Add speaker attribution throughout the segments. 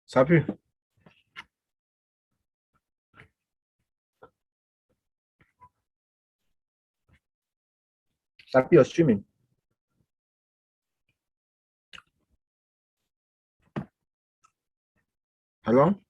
Speaker 1: Ça pue. Ça pue au streaming. Hello?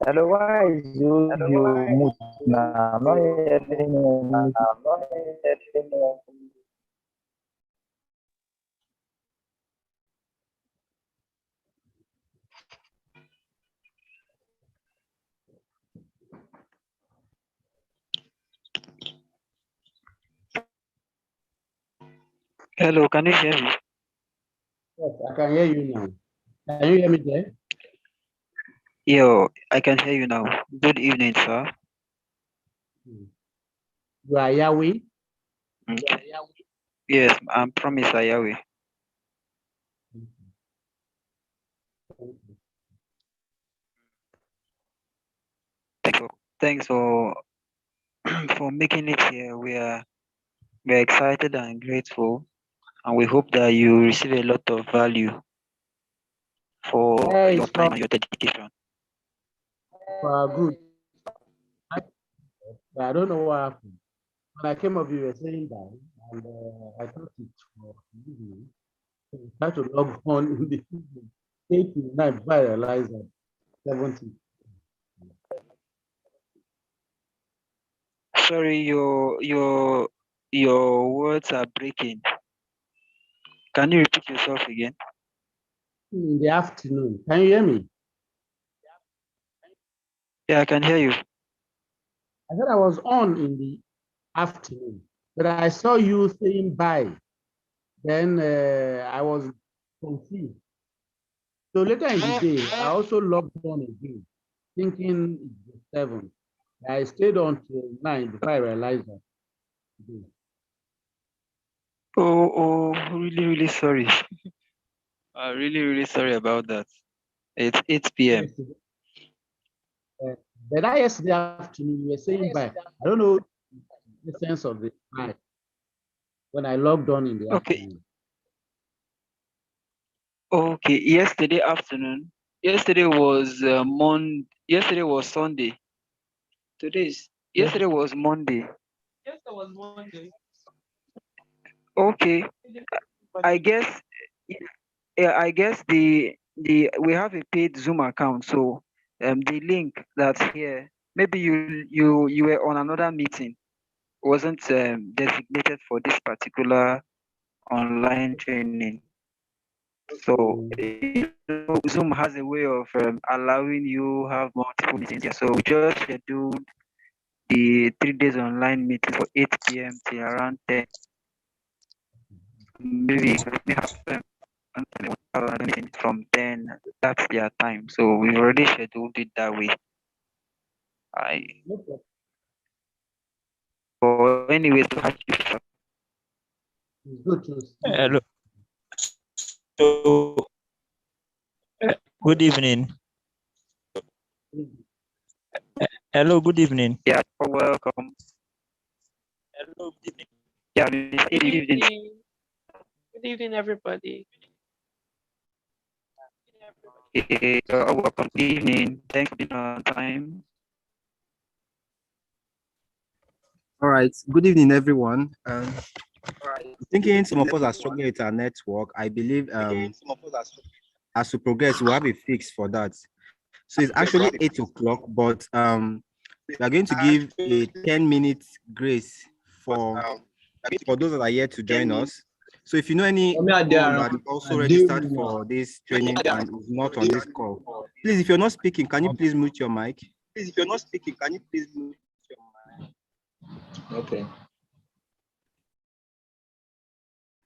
Speaker 1: Hello, why is you mood now? I'm not hearing anything.
Speaker 2: Hello, can you hear me?
Speaker 3: Yes, I can hear you now. Can you hear me there?
Speaker 2: Yo, I can hear you now. Good evening, sir.
Speaker 3: You are Yahweh.
Speaker 2: Okay. Yes, I'm Promise Ayawei. Thanks for for making it here. We're excited and grateful, and we hope that you receive a lot of value for your time and your dedication.
Speaker 3: Good. I don't know what happened. When I came up, you were saying that, and I thought it was evening. So I tried to log on in the evening, 8 to 9, before I realized that 70.
Speaker 2: Sorry, your words are breaking. Can you repeat yourself again?
Speaker 3: In the afternoon. Can you hear me?
Speaker 2: Yeah, I can hear you.
Speaker 3: I said I was on in the afternoon, but I saw you saying bye. Then I was confused. So later in the day, I also logged on again, thinking it's the 7th. I stayed on till 9 before I realized that.
Speaker 2: Oh, really sorry. Really sorry about that. It's 8 p.m.
Speaker 3: But that yesterday afternoon, you were saying bye. I don't know the sense of the bye when I logged on in the afternoon.
Speaker 2: Okay, yesterday afternoon. Yesterday was Yesterday was Sunday. Yesterday was Monday. Okay, I guess yeah, I guess the we have a paid Zoom account, so the link that's here. Maybe you were on another meeting, wasn't designated for this particular online training. So Zoom has a way of allowing you have multiple meetings here. So we just scheduled the 3 days online meeting for 8 p.m. till around 10. Maybe we have another meeting from 10. That's their time. So we've already scheduled it that way. But anyway, to have you.
Speaker 4: Hello. So, good evening. Hello, good evening.
Speaker 2: Yeah, welcome.
Speaker 4: Hello, good evening.
Speaker 2: Yeah, good evening.
Speaker 5: Good evening, everybody.
Speaker 2: Welcome. Good evening. Thanks for being on time.
Speaker 6: All right. Good evening, everyone. I'm thinking some of us are struggling with our network. I believe as we progress, we'll have a fix for that. So it's actually 8 o'clock, but we are going to give a 10-minute grace for for those that are yet to join us. So if you know anyone that also registered for this training and is not on this call, please, if you're not speaking, can you please mute your mic?
Speaker 7: Please, if you're not speaking, can you please mute your mic? Okay.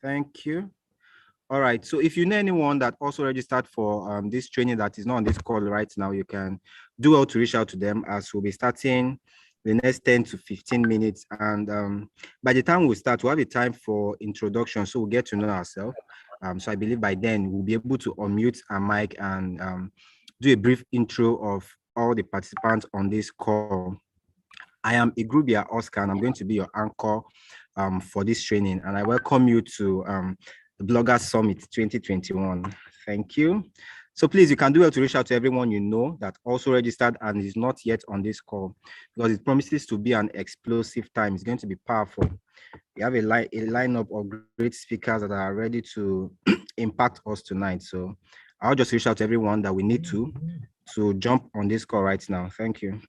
Speaker 6: Thank you. All right. So if you know anyone that also registered for this training that is not on this call right now, you can do well to reach out to them, as we'll be starting the next 10 to 15 minutes. And by the time we start, we'll have a time for introduction, so we'll get to know ourselves. So I believe by then we'll be able to unmute our mic and do a brief intro of all the participants on this call. I am Igrubia Oscar, and I'm going to be your anchor for this training. And I welcome you to the Blogger Summit 2021. Thank you. So please, you can do well to reach out to everyone you know that also registered and is not yet on this call, because it promises to be an explosive time. It's going to be powerful. We have a lineup of great speakers that are ready to impact us tonight. So I'll just reach out to everyone that we need to jump on this call right now. Thank you.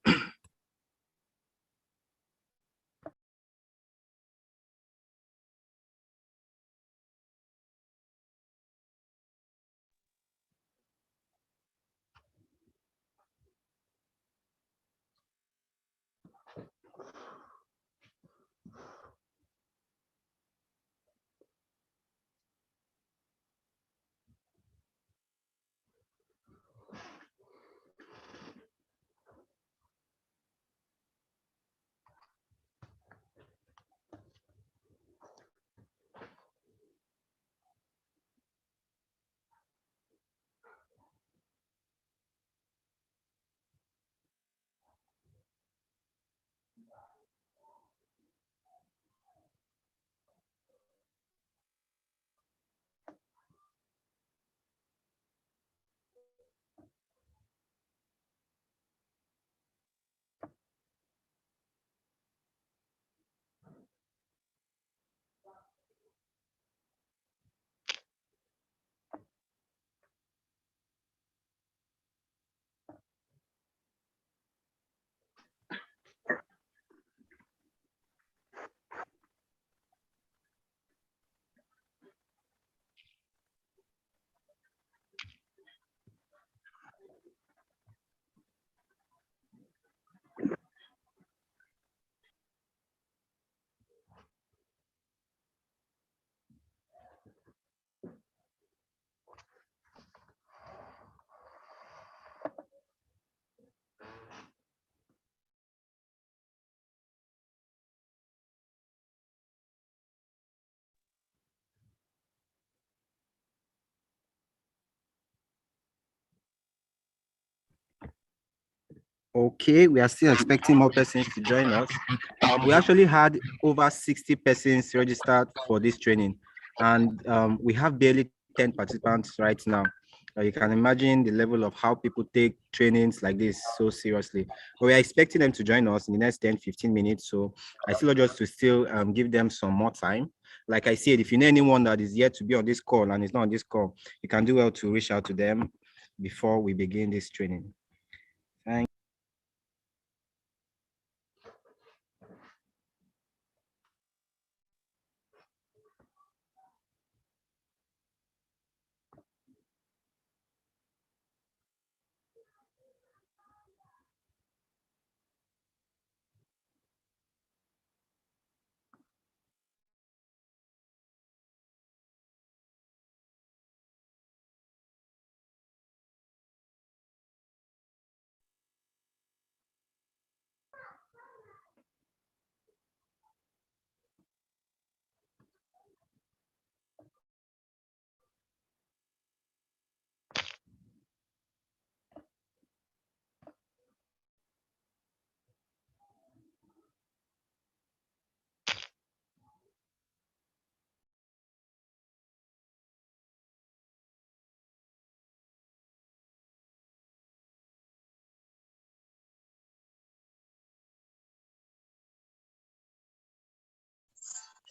Speaker 6: Okay, we are still expecting more persons to join us. We actually had over 60 persons registered for this training, and we have barely 10 participants right now. You can imagine the level of how people take trainings like this so seriously. But we are expecting them to join us in the next 10, 15 minutes. So I still just to still give them some more time. Like I said, if you know anyone that is yet to be on this call and is not on this call, you can do well to reach out to them before we begin this training. Thank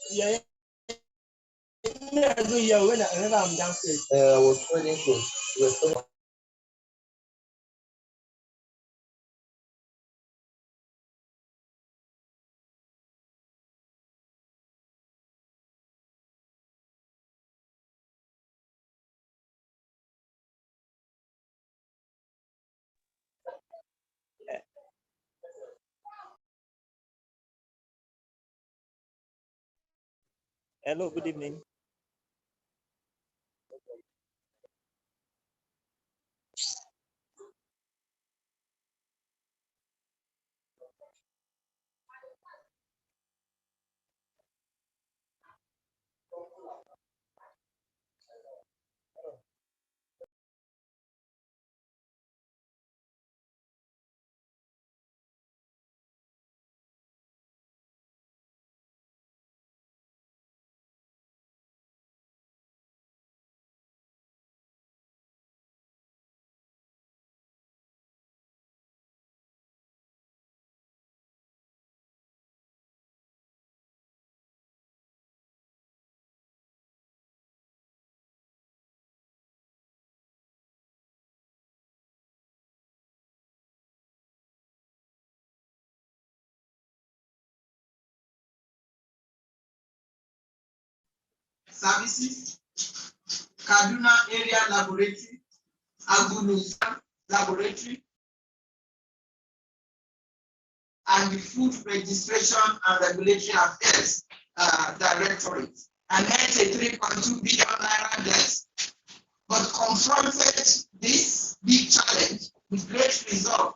Speaker 7: Yeah, I was waiting for
Speaker 4: Hello, good evening.
Speaker 8: Services, Kaduna Area Laboratory, Agunu Laboratory, and the Food Registration and Regulatory Affairs Directorate, and hence a 3.2 billion naira debt, but confronted this big challenge with great resolve.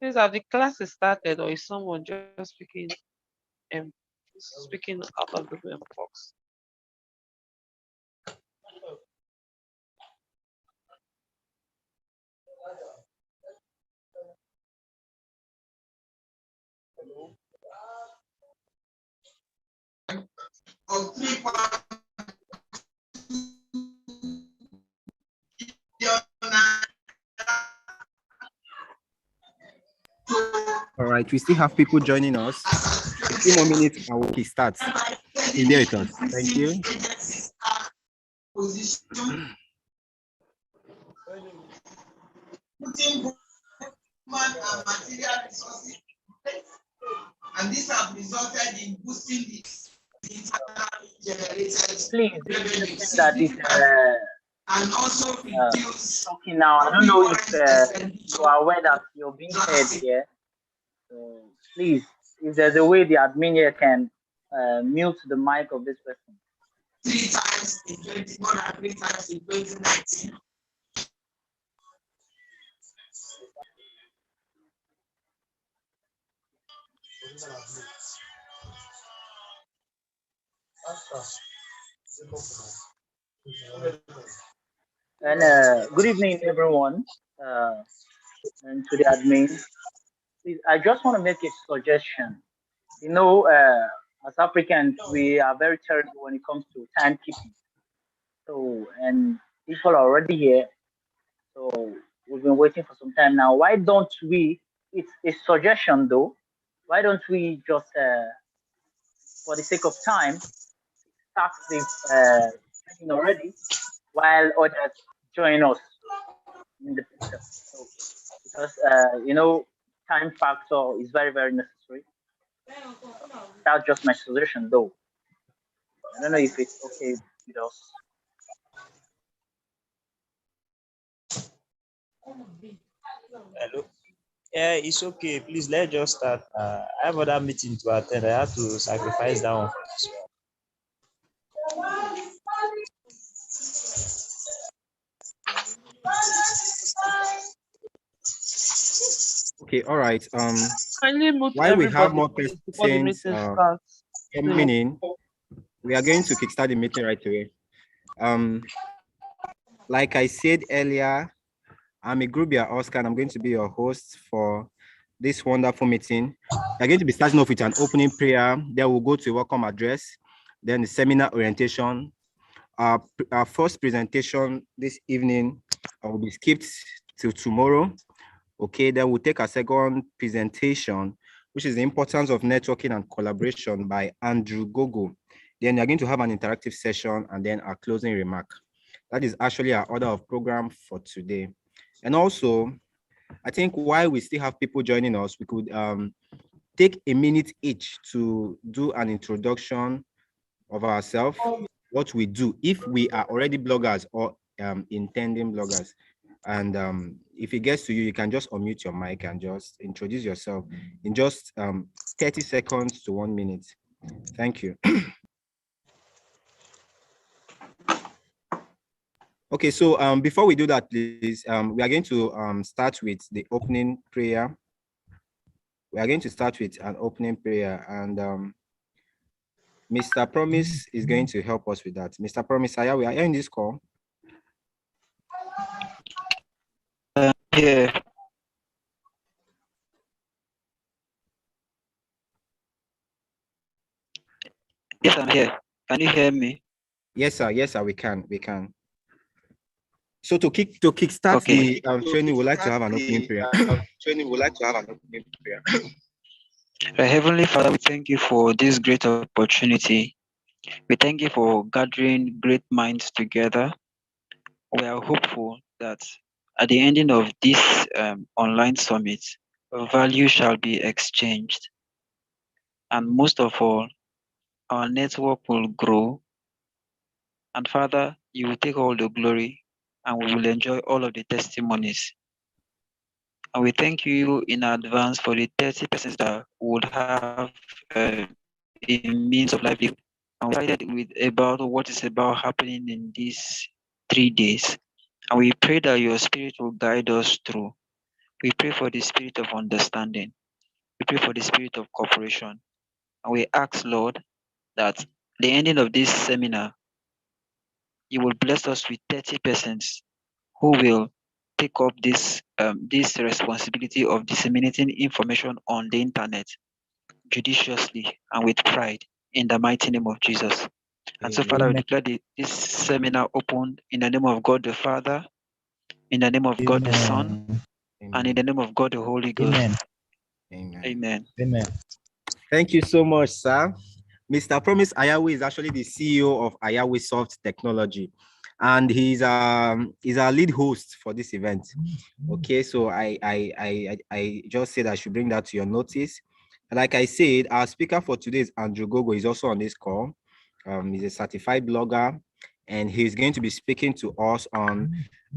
Speaker 5: Please, have the classes started, or is someone just speaking out of the box?
Speaker 8: Of 3.2
Speaker 6: All right, we still have people joining us. 3 more minutes and we'll start. There it is. Thank you.
Speaker 8: Position, putting human and material resources, and this have resulted in boosting the internally generated revenue and also reduce.
Speaker 1: Okay, now I don't know if you are aware that you're being heard here. So please, if there's a way the admin here can mute the mic of this person.
Speaker 8: 3 times in 20, more than 3 times in 2019.
Speaker 1: And good evening, everyone, and to the admin. Please, I just want to make a suggestion. You know, as Africans, we are very terrible when it comes to timekeeping. So, and people are already here. So, we've been waiting for some time now. Why don't we? It's a suggestion, though. Why don't we just, for the sake of time, start the training already, while others join us in the picture? So, because time factor is very, very necessary. That's just my suggestion, though. I don't know if it's okay with us.
Speaker 4: Hello. Yeah, it's okay. Please, let's just start. I have other meeting to attend. I have to sacrifice that one for this one.
Speaker 6: Okay, all right.
Speaker 5: Kindly mute
Speaker 6: While we have
Speaker 5: everybody,
Speaker 6: more
Speaker 5: please, before the
Speaker 6: persons
Speaker 5: meeting starts.
Speaker 6: coming in, we are going to kickstart the meeting right away. Like I said earlier, I'm Igrubia Oscar, and I'm going to be your host for this wonderful meeting. We're going to be starting off with an opening prayer. Then we'll go to a welcome address, then the seminar orientation. Our first presentation this evening will be skipped till tomorrow. Okay, then we'll take a second presentation, which is the importance of networking and collaboration by Andrew Gogo. Then you're going to have an interactive session and then our closing remark. That is actually our order of program for today. And also, I think while we still have people joining us, we could take a minute each to do an introduction of ourselves. what we do if we are already bloggers or intending bloggers. And if it gets to you, you can just unmute your mic and just introduce yourself in just 30 seconds to 1 minute. Thank you. Okay, so before we do that, please, we are going to start with the opening prayer. We are going to start with an opening prayer, and Mr. Promise is going to help us with that. Mr. Promise, we are in this call.
Speaker 2: Here. Yes, I'm here. Can you hear me?
Speaker 6: Yes, sir. Yes, sir. We can. So to kickstart
Speaker 2: Okay.
Speaker 6: the training, we'd like to have an opening prayer.
Speaker 2: Heavenly Father, we thank you for this great opportunity. We thank you for gathering great minds together. We are hopeful that at the ending of this online summit, value shall be exchanged. And most of all, our network will grow. And Father, you will take all the glory and we will enjoy all of the testimonies. And we thank you in advance for the 30 persons that would have a means of livelihood. And we excited with about what is about happening in these 3 days. And we pray that your spirit will guide us through. We pray for the spirit of understanding. We pray for the spirit of cooperation. And we ask, Lord, that the ending of this seminar, you will bless us with 30 persons who will take up this responsibility of disseminating information on the internet judiciously and with pride in the mighty name of Jesus. And so, Father, we declare this seminar opened in the name of God the Father, in the name of God the Son, and in the name of God the Holy Ghost.
Speaker 6: Amen.
Speaker 2: Amen.
Speaker 4: Amen.
Speaker 6: Thank you so much, sir. Mr. Promise Ayawe is actually the CEO of Ayaweisoft Technology, and he's our lead host for this event. Okay, so I just said I should bring that to your notice. Like I said, our speaker for today is Andrew Gogo. He's also on this call. He's a certified blogger, and he's going to be speaking to us on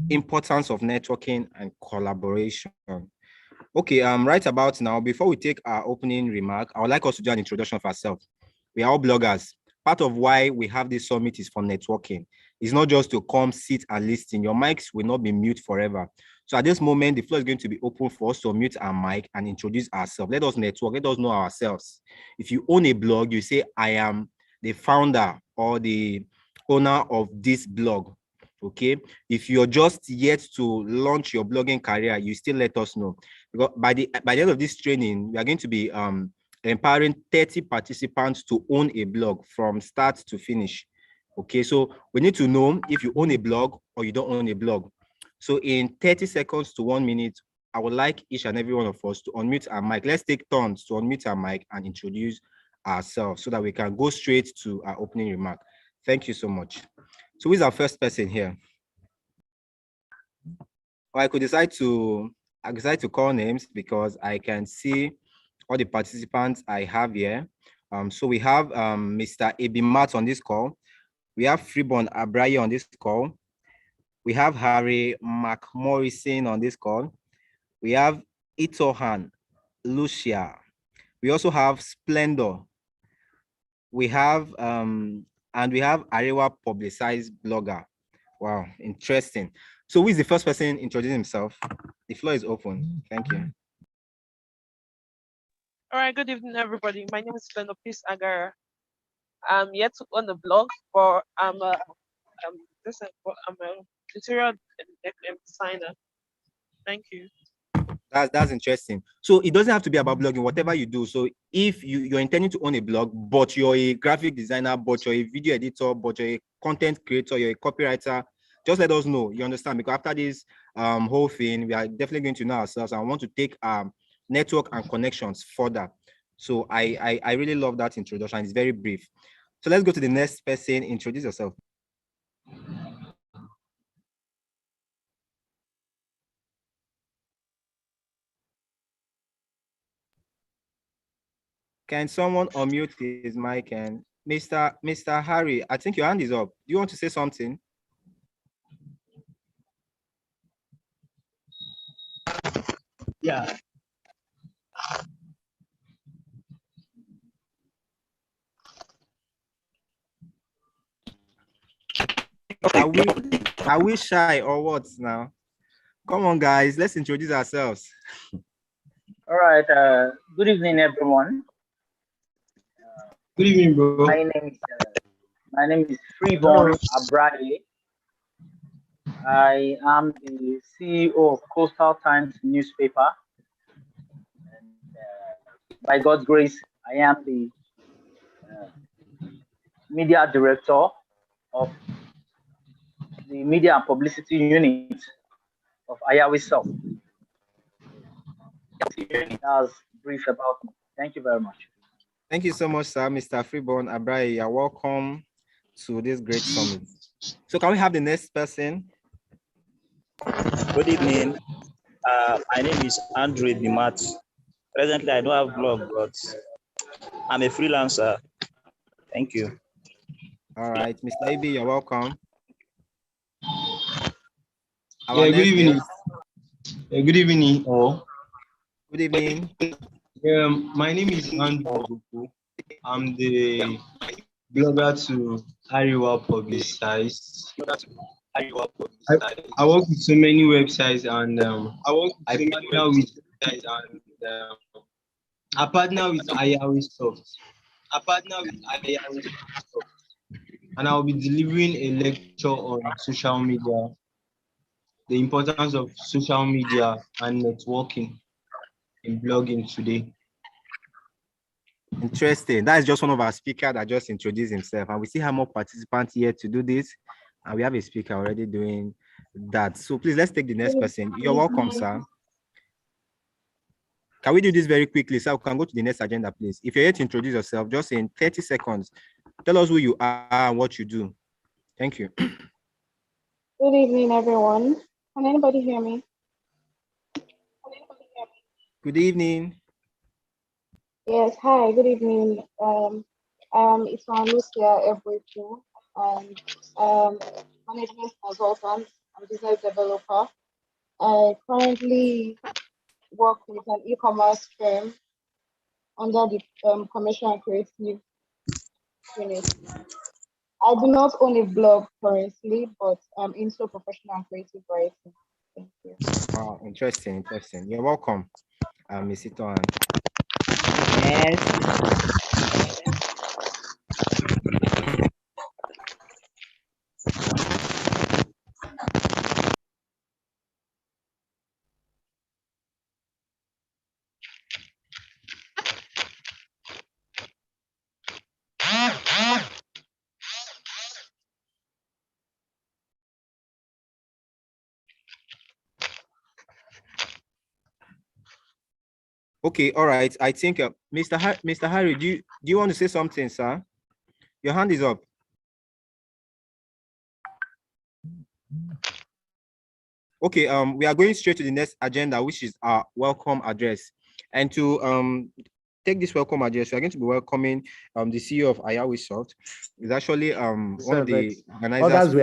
Speaker 6: importance of networking and collaboration. Okay, right about now, before we take our opening remark, I would like us to do an introduction of ourselves. We are all bloggers. Part of why we have this summit is for networking. It's not just to come, sit, and listen. Your mics will not be mute forever. So at this moment, the floor is going to be open for us to mute our mic and introduce ourselves. Let us network. Let us know ourselves. If you own a blog, you say, I am the founder or the owner of this blog. Okay. If you're just yet to launch your blogging career, you still let us know. Because by the end of this training, we are going to be empowering 30 participants to own a blog from start to finish. Okay, so we need to know if you own a blog or you don't own a blog. So in 30 seconds to 1 minute, I would like each and every one of us to unmute our mic. Let's take turns to unmute our mic and introduce ourselves so that we can go straight to our opening remark. Thank you so much. So who is our first person here? Or I decide to call names because I can see all the participants I have here. So we have Mr. Ebimat on this call. We have Freeborn Abraye on this call. We have Harry McMorrison on this call. We have Itohan Lucia. We also have Splendor. We have Arewa publicized blogger. Wow, interesting. So who is the first person introducing himself? The floor is open. Thank you.
Speaker 5: All right, good evening, everybody. My name is Plenopis Agara. I'm yet to own a blog, but I'm a interior designer. Thank you.
Speaker 6: That's interesting. So it doesn't have to be about blogging, whatever you do. So if you're intending to own a blog, but you're a graphic designer, but you're a video editor, but you're a content creator, you're a copywriter, just let us know. You understand? Because after this whole thing, we are definitely going to know ourselves and want to take network and connections further. So I really love that introduction. It's very brief. So let's go to the next person. Introduce yourself. Can someone unmute his mic and Mr. Harry, I think your hand is up. Do you want to say something?
Speaker 7: Yeah.
Speaker 6: Are we shy or what now? Come on, guys, let's introduce ourselves.
Speaker 1: All right. Good evening, everyone.
Speaker 7: Good evening, bro.
Speaker 1: My name is
Speaker 3: Hello.
Speaker 1: Freeborn Abraye. I am the CEO of Coastal Times newspaper, and by God's grace, I am the uh, media director of the media and publicity unit of Ayaweisoft. That's brief about me. Thank you very much.
Speaker 6: Thank you so much, sir. Mr. Freeborn Abraye, you're welcome to this great summit. So can we have the next person?
Speaker 4: Good evening. My name is Andrew Dimat. Presently, I don't have blog, but I'm a freelancer. Thank you.
Speaker 6: All right, Mr. Ibi, you're welcome.
Speaker 7: Yeah, good evening. Good evening, all.
Speaker 6: Good evening.
Speaker 7: My name is Andrew Obuku. I'm the blogger to Ariwa Publicized. I work with so many websites, and I partner with Ayaweisoft. And I'll be delivering a lecture on social media, the importance of social media and networking in blogging today.
Speaker 6: Interesting. That is just one of our speakers that just introduced himself, and we still have more participants here to do this, and we have a speaker already doing that. So please, let's take the next person. You're welcome, sir. Can we do this very quickly, sir? We can go to the next agenda, please. If you're here to introduce yourself, just in 30 seconds, tell us who you are and what you do. Thank you.
Speaker 9: Good evening, everyone. Can anybody hear me?
Speaker 6: Good evening.
Speaker 9: Yes, hi, good evening. It's Lucia Everything, and management consultant and business developer. I currently work with an e-commerce firm under the commercial and creative unit. I do not own a blog currently, but I'm into professional and creative writing. Thank you.
Speaker 6: Wow, interesting. You're welcome, Ms. Itoan. Yes. Okay, all right. I think Mr. Harry, do you want to say something, sir? Your hand is up. Okay, we are going straight to the next agenda, which is our welcome address. And to take this welcome address, we are going to be welcoming the CEO of Ayaweisoft. Is actually one of the organizers.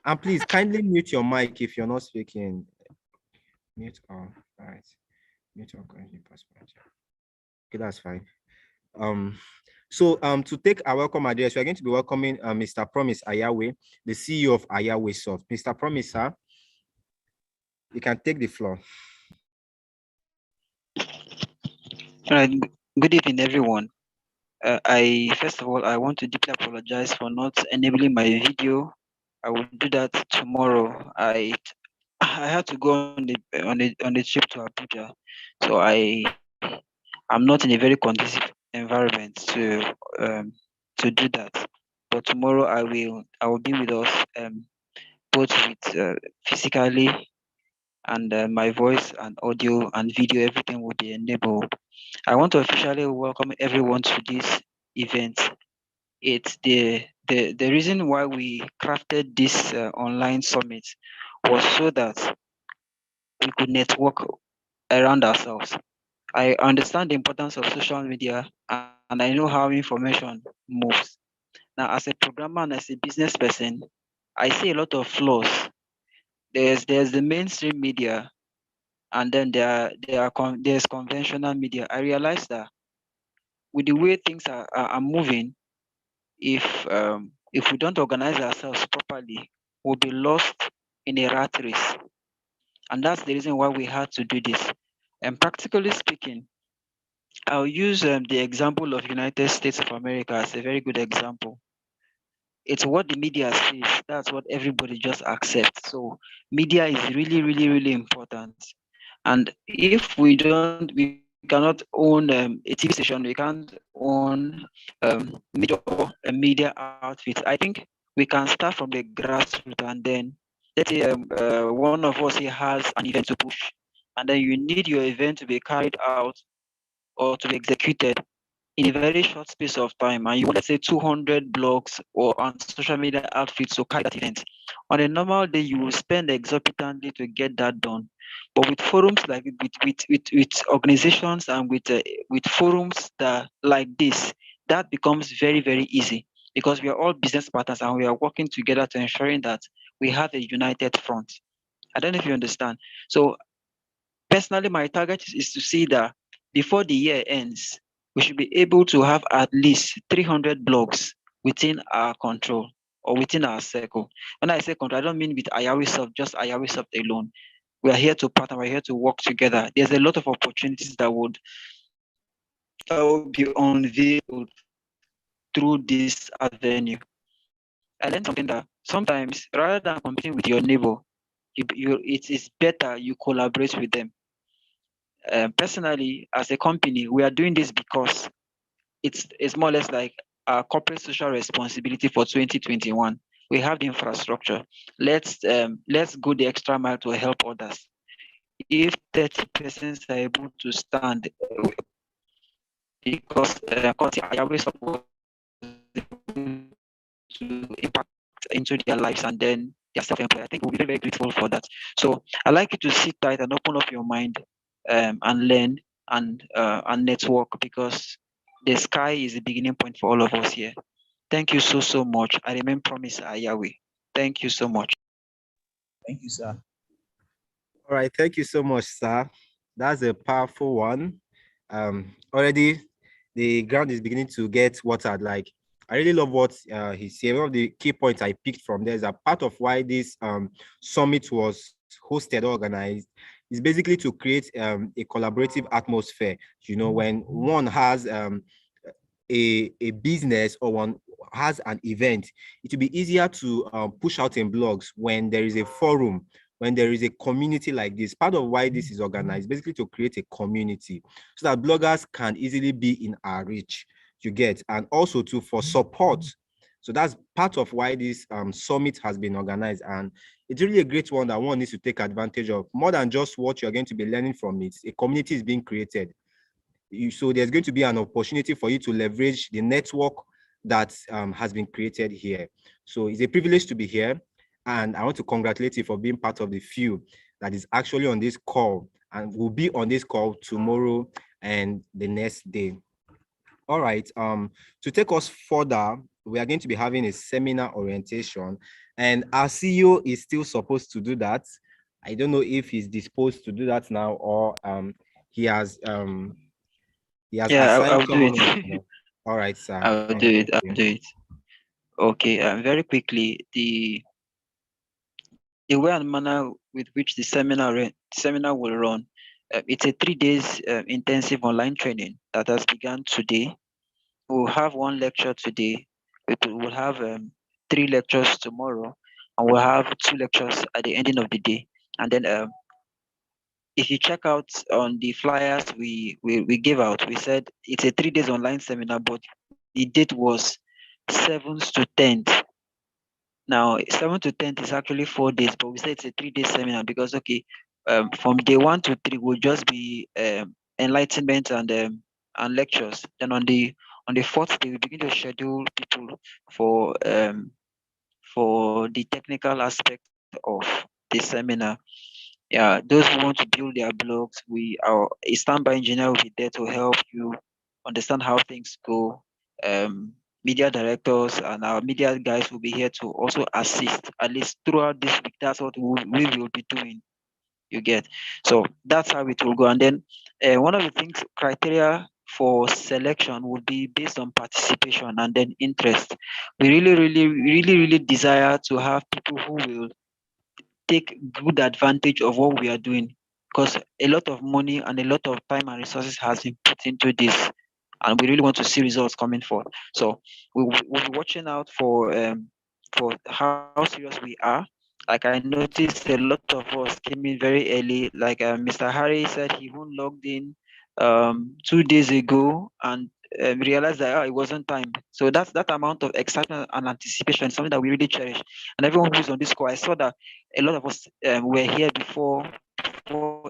Speaker 6: And please kindly mute your mic if you're not speaking. Mute all right. Mute all passport. Okay, that's fine. So to take our welcome address, we are going to be welcoming Mr. Promise Ayawe, the CEO of Ayaweisoft. Mr. Promise, sir, you can take the floor.
Speaker 2: All right. Good evening, everyone. First of all, I want to deeply apologize for not enabling my video. I will do that tomorrow. I had to go on the trip to Abuja, so I'm not in a very conducive environment to do that. But tomorrow I will be with us, both with physically, and my voice and audio and video, everything will be enabled. I want to officially welcome everyone to this event. It's the reason why we crafted this online summit was so that we could network around ourselves. I understand the importance of social media and I know how information moves. Now, as a programmer and as a business person, I see a lot of flaws. There's the mainstream media, and then there's conventional media. I realize that with the way things are moving, if we don't organize ourselves properly, we'll be lost in a rat race. And that's the reason why we had to do this. And practically speaking, I'll use the example of United States of America as a very good example. It's what the media says. That's what everybody just accepts. So media is really, really, really important. And if we cannot own a TV station, we can't own major media outfits. I think we can start from the grassroots, and then let's say one of us here has an event to push, and then you need your event to be carried out or to be executed in a very short space of time, and you want, let's say, 200 blogs or on social media outfits to carry that event. On a normal day, you will spend exorbitantly to get that done. But with forums like with organizations and with forums that like this, that becomes very, very easy because we are all business partners and we are working together to ensuring that we have a united front. I don't know if you understand. So personally, my target is to see that before the year ends, we should be able to have at least 300 blogs within our control or within our circle. When I say control, I don't mean with Ayaweisoft, just Ayaweisoft alone. We are here to partner, we're here to work together. There's a lot of opportunities that will be unveiled through this avenue. I learned something that sometimes rather than competing with your neighbor, it is better you collaborate with them. Personally, as a company, we are doing this because it's more or less like our corporate social responsibility for 2021. We have the infrastructure. Let's go the extra mile to help others. If 30 persons are able to stand, because Ayaweisoft was able to impact into their lives and then they are self-employed, I think we'll be very, very grateful for that. So I like you to sit tight and open up your mind, and learn and network, because the sky is the beginning point for all of us here. Thank you so much. I remain promise Yahweh. Thank you so much.
Speaker 4: Thank you, sir.
Speaker 6: All right, thank you so much, sir. That's a powerful one. Already the ground is beginning to get watered. Like, I really love what he said. One of the key points I picked from there is a part of why this summit was hosted, organized, is basically to create a collaborative atmosphere. You know, when one has a business or one has an event, it will be easier to push out in blogs when there is a forum, when there is a community like this. Part of why this is organized, basically to create a community so that bloggers can easily be in our reach, you get, and also to for support. So that's part of why this summit has been organized, and it's really a great one that one needs to take advantage of. More than just what you're going to be learning from it, a community is being created. So there's going to be an opportunity for you to leverage the network that has been created here. So it's a privilege to be here, and I want to congratulate you for being part of the few that is actually on this call and will be on this call tomorrow and the next day. All right, to take us further, we are going to be having a seminar orientation, and our CEO is still supposed to do that. I don't know if he's disposed to do that now, or he has
Speaker 2: Yeah,
Speaker 6: assigned
Speaker 2: I'll do
Speaker 6: someone else.
Speaker 2: it.
Speaker 6: All right, sir.
Speaker 2: I'll do it.
Speaker 6: Thank
Speaker 2: I'll
Speaker 6: you.
Speaker 2: do it. Okay. Very quickly, the way and manner with which the seminar will run. It's a 3 days intensive online training that has begun today. We'll have one lecture today. We'll have 3 lectures tomorrow, and we'll have 2 lectures at the ending of the day. And then if you check out on the flyers we gave out, we said it's a 3 days online seminar, but the date was 7th to 10th. Now, 7th to 10th is actually 4 days, but we said it's a 3 day seminar because, okay, from day 1 to 3 will just be enlightenment and lectures. Then on the fourth day, we begin to schedule people for the technical aspect of the seminar. Yeah, those who want to build their blogs, a standby engineer will be there to help you understand how things go. Media directors and our media guys will be here to also assist, at least throughout this week. That's what we will be doing. You get. So that's how it will go. And then one of the things criteria for selection would be based on participation and then interest. We really desire to have people who will take good advantage of what we are doing, because a lot of money and a lot of time and resources has been put into this, and we really want to see results coming forth. So we'll be watching out for how serious we are. Like, I noticed a lot of us came in very early. Like Mr. Harry said, he even logged in 2 days ago and realized that it wasn't time. So that amount of excitement and anticipation is something that we really cherish. And everyone who's on this call, I saw that a lot of us were here before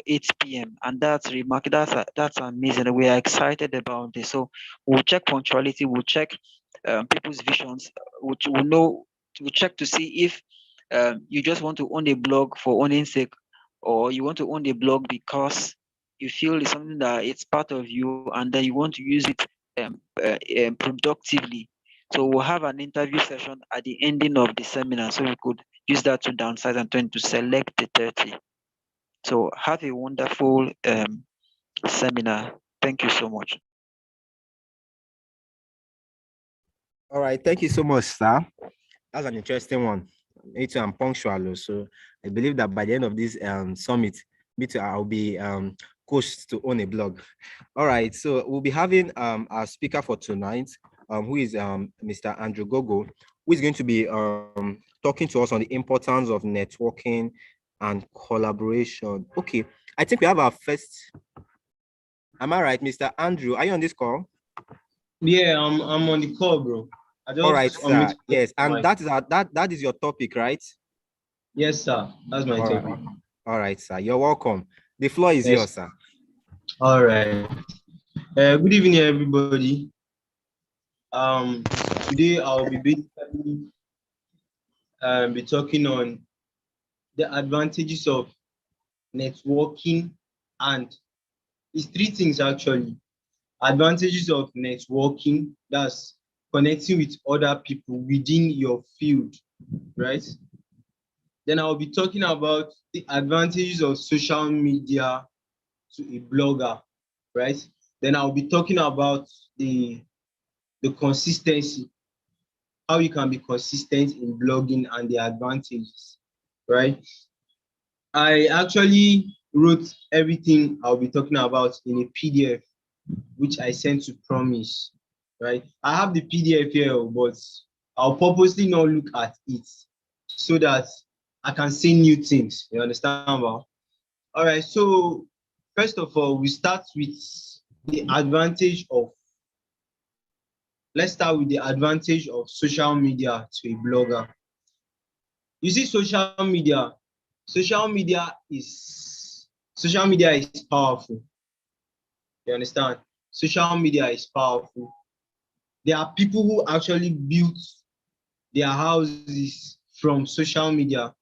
Speaker 2: 8 p.m. and that's remarkable. That's amazing. We are excited about this. So we'll check punctuality. We'll check people's visions. We'll know. We'll check to see if you just want to own a blog for owning sake, or you want to own a blog because you feel it's something that it's part of you and that you want to use it productively. So we'll have an interview session at the ending of the seminar, so we could use that to downsize and turn to select the 30. So have a wonderful seminar. Thank you so much.
Speaker 6: All right, thank you so much, sir. That's an interesting one. Me too, I'm punctual, so I believe that by the end of this summit, me too, I'll be coached to own a blog. All right, so we'll be having our speaker for tonight, who is Mr. Andrew Gogo, who is going to be talking to us on the importance of networking and collaboration. Okay, I think we have our first. Am I right, Mr. Andrew? Are you on this call?
Speaker 7: Yeah, I'm on the call, bro.
Speaker 6: All right, sir. Yes, and that is your topic, right?
Speaker 7: Yes, sir. That's my topic.
Speaker 6: Right. All right, sir. You're welcome. The floor is yours, sir.
Speaker 7: All right. Good evening, everybody. Today I'll be basically be talking on the advantages of networking, and it's three things actually. Advantages of networking, that's connecting with other people within your field, right? Then I'll be talking about the advantages of social media to a blogger, right? Then I'll be talking about the consistency, how you can be consistent in blogging and the advantages, right? I actually wrote everything I'll be talking about in a PDF, which I sent to Promise, right? I have the PDF here, but I'll purposely not look at it so that I can say new things. You understand, Val? All right, so first of all, we start with the advantage of, let's start with the advantage of social media to a blogger. You see, social media is powerful. You understand? Social media is powerful. There are people who actually built their houses from social media.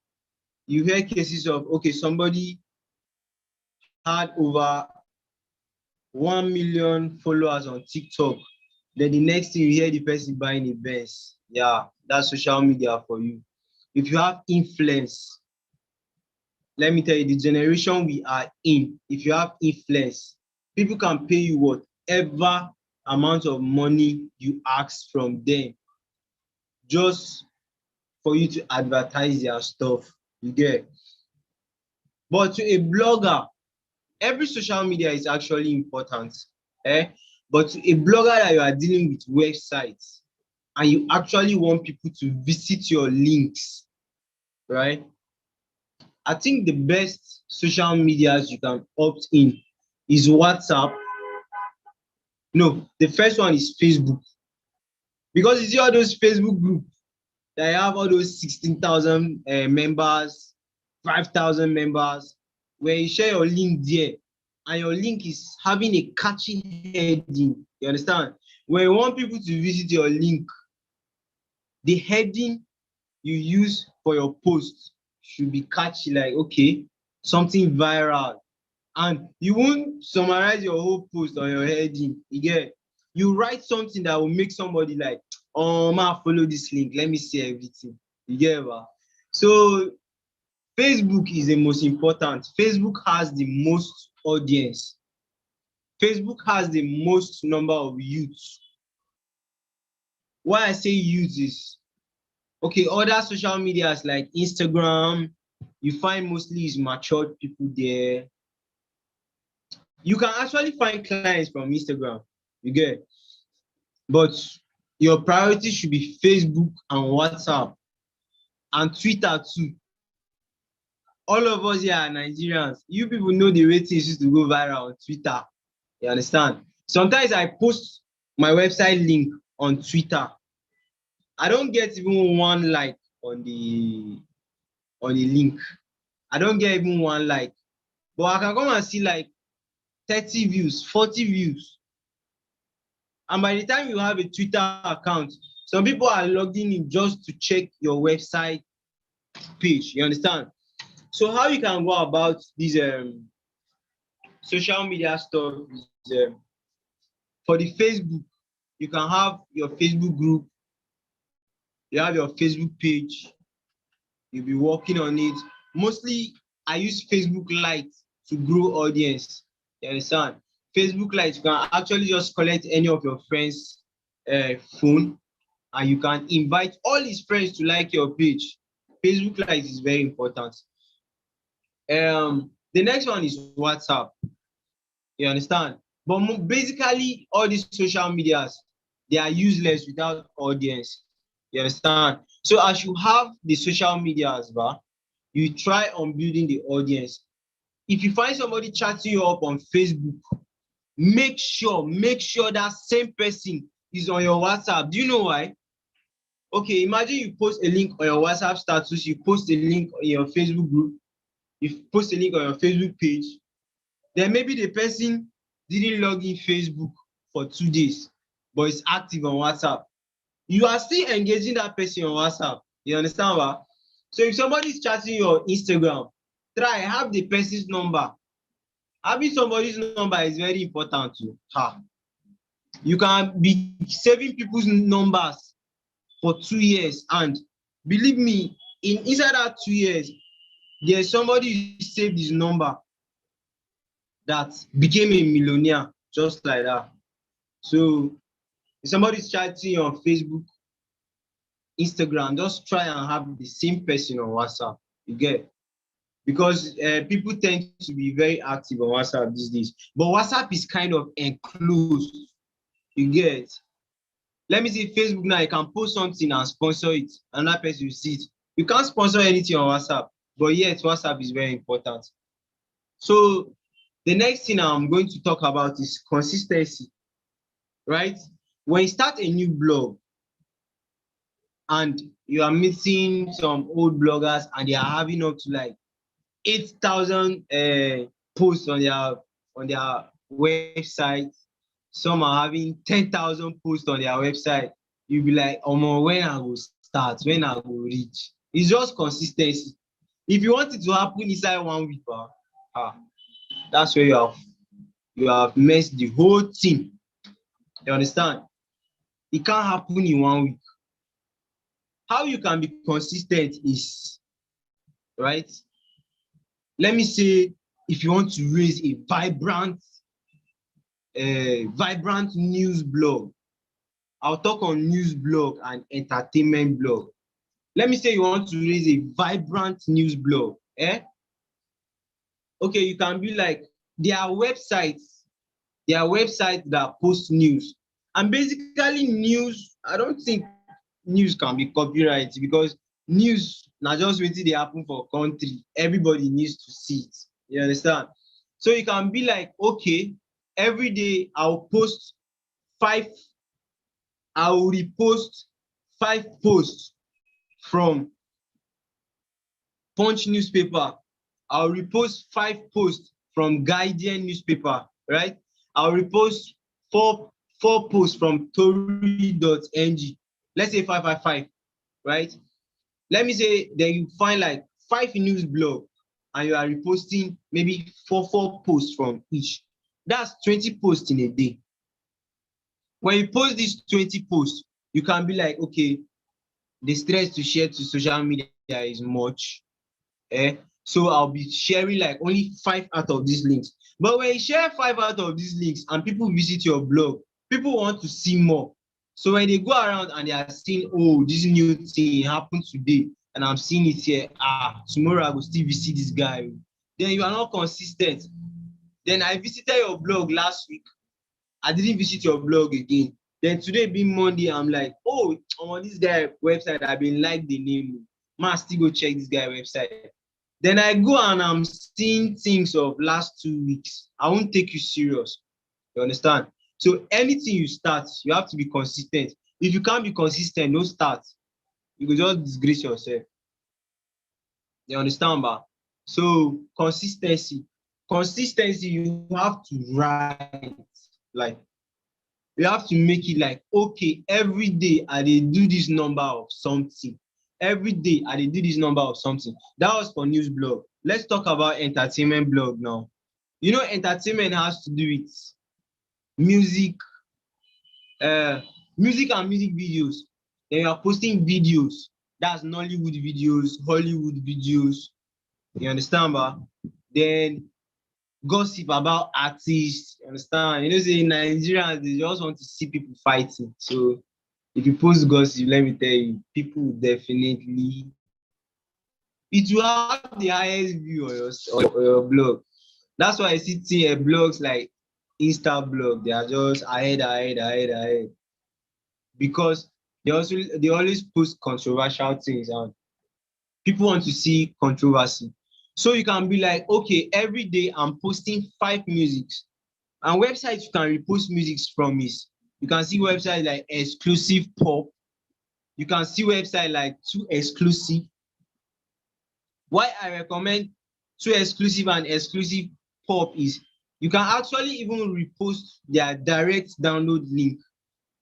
Speaker 7: You hear cases of, okay, somebody had over 1 million followers on TikTok. Then the next thing you hear the person buying a Benz. Yeah, that's social media for you. If you have influence, let me tell you, the generation we are in, if you have influence, people can pay you whatever amount of money you ask from them just for you to advertise their stuff. You get? But to a blogger, every social media is actually important. But to a blogger that you are dealing with websites and you actually want people to visit your links, right? I think the best social medias you can opt in is WhatsApp. No, the first one is Facebook. Because you see all those Facebook groups that have all those 16,000 members, 5,000 members, where you share your link there, and your link is having a catchy heading. You understand? When you want people to visit your link, the heading you use for your post should be catchy, like, okay, something viral, and you won't summarize your whole post on your heading. You write something that will make somebody like, oh man, follow this link, let me see everything. So Facebook is the most important. Facebook has the most audience. Facebook has the most number of youths. Why I say youth is, okay, other social medias like Instagram, you find mostly is matured people there. You can actually find clients from Instagram, but your priority should be Facebook and WhatsApp and Twitter too. All of us here are Nigerians. You people know the way things used to go viral on Twitter. You understand? Sometimes I post my website link on Twitter. I don't get even one like on the link. I don't get even one like, but I can come and see like 30 views, 40 views. And by the time you have a Twitter account, some people are logging in just to check your website page. You understand? So how you can go about this social media stuff is, for the Facebook, you can have your Facebook group, you have your Facebook page, you'll be working on it. Mostly, I use Facebook Lite to grow audience. You understand? Facebook Lite, you can actually just collect any of your friends' phone, and you can invite all his friends to like your page. Facebook Lite is very important. The next one is WhatsApp. You understand? But basically, all these social medias, they are useless without audience. You understand? So as you have the social medias, you try on building the audience. If you find somebody chatting you up on Facebook, make sure that same person is on your WhatsApp. Do you know why? Okay, imagine you post a link on your WhatsApp status, you post a link on your Facebook group, you post a link on your Facebook page, then maybe the person didn't log in Facebook for 2 days, but is active on WhatsApp. You are still engaging that person on WhatsApp. You understand what? So if somebody is chatting you on Instagram, try have the person's number. Having somebody's number is very important too. You can be saving people's numbers for 2 years, and believe me, inside that 2 years, there's somebody who saved his number that became a millionaire just like that. So if somebody's chatting on Facebook, Instagram, just try and have the same person on WhatsApp. You get? Because people tend to be very active on WhatsApp these days. But WhatsApp is kind of enclosed. You get? Let me see Facebook now. You can post something and sponsor it. Another person will see it. You can't sponsor anything on WhatsApp, but yet WhatsApp is very important. So the next thing I'm going to talk about is consistency, right? When you start a new blog and you are meeting some old bloggers and they are having up to like 8,000 posts on their website, some are having 10,000 posts on their website, you'll be like, oh, when I will start, when I will reach. It's just consistency. If you want it to happen inside 1 week, that's where you have messed the whole thing. You understand? It can't happen in 1 week. How you can be consistent is, right? Let me say, if you want to raise a vibrant news blog, I'll talk on news blog and entertainment blog. Let me say you want to raise a vibrant news blog. Okay, you can be like, there are websites that post news. And basically news, I don't think news can be copyrighted, because news now just waiting they happen for country. Everybody needs to see it. You understand? So you can be like, okay, every day I'll repost 5 posts from Punch newspaper. I'll repost 5 posts from Guardian newspaper, right? I'll repost 4 posts from Tory.ng. Let's say 555, right? Let me say that you find like 5 news blogs. and you are reposting maybe four posts from each. That's 20 posts in a day. When you post these 20 posts, you can be like, okay, the stress to share to social media is much. So I'll be sharing like only 5 out of these links. But when you share 5 out of these links and people visit your blog, people want to see more. So when they go around and they are seeing, oh, this new thing happened today, and I'm seeing it here, tomorrow I will still visit this guy. Then you are not consistent. Then I visited your blog last week. I didn't visit your blog again. Then today being Monday, I'm like, oh, on this guy website, I've been like the name. Man, still go check this guy website. Then I go and I'm seeing things of last 2 weeks. I won't take you serious. You understand? So anything you start, you have to be consistent. If you can't be consistent, no start. You will just disgrace yourself. You understand, ba? So consistency. Consistency, you have to write. Like, you have to make it like, okay, every day I dey do this number of something. Every day I dey do this number of something. That was for news blog. Let's talk about entertainment blog now. You know, entertainment has to do with music, music and music videos. Then you are posting videos. That's Nollywood videos, Hollywood videos. You understand, ba? Then gossip about artists, you understand? You know, say Nigerians, they just want to see people fighting. So if you post gossip, let me tell you, people will definitely, it will have the highest view on your blog. That's why I see blogs like Insta blog, they are just ahead. Because they always post controversial things and people want to see controversy. So you can be like, okay, every day I'm posting 5 musics. And websites you can repost musics from is, you can see websites like Exclusive Pop. You can see websites like Too Exclusive. Why I recommend Too Exclusive and Exclusive Pop is you can actually even repost their direct download link.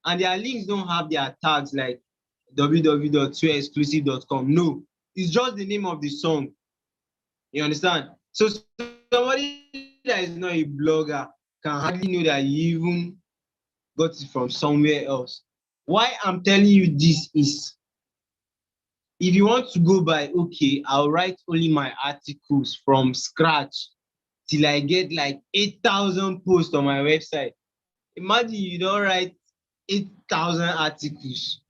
Speaker 7: And their links don't have their tags like www.tooexclusive.com. No, it's just the name of the song. You understand? So somebody that is not a blogger can hardly know that you even got it from somewhere else. Why I'm telling you this is, if you want to go by, okay, I'll write only my articles from scratch till I get like 8,000 posts on my website. Imagine you don't write 8,000 articles.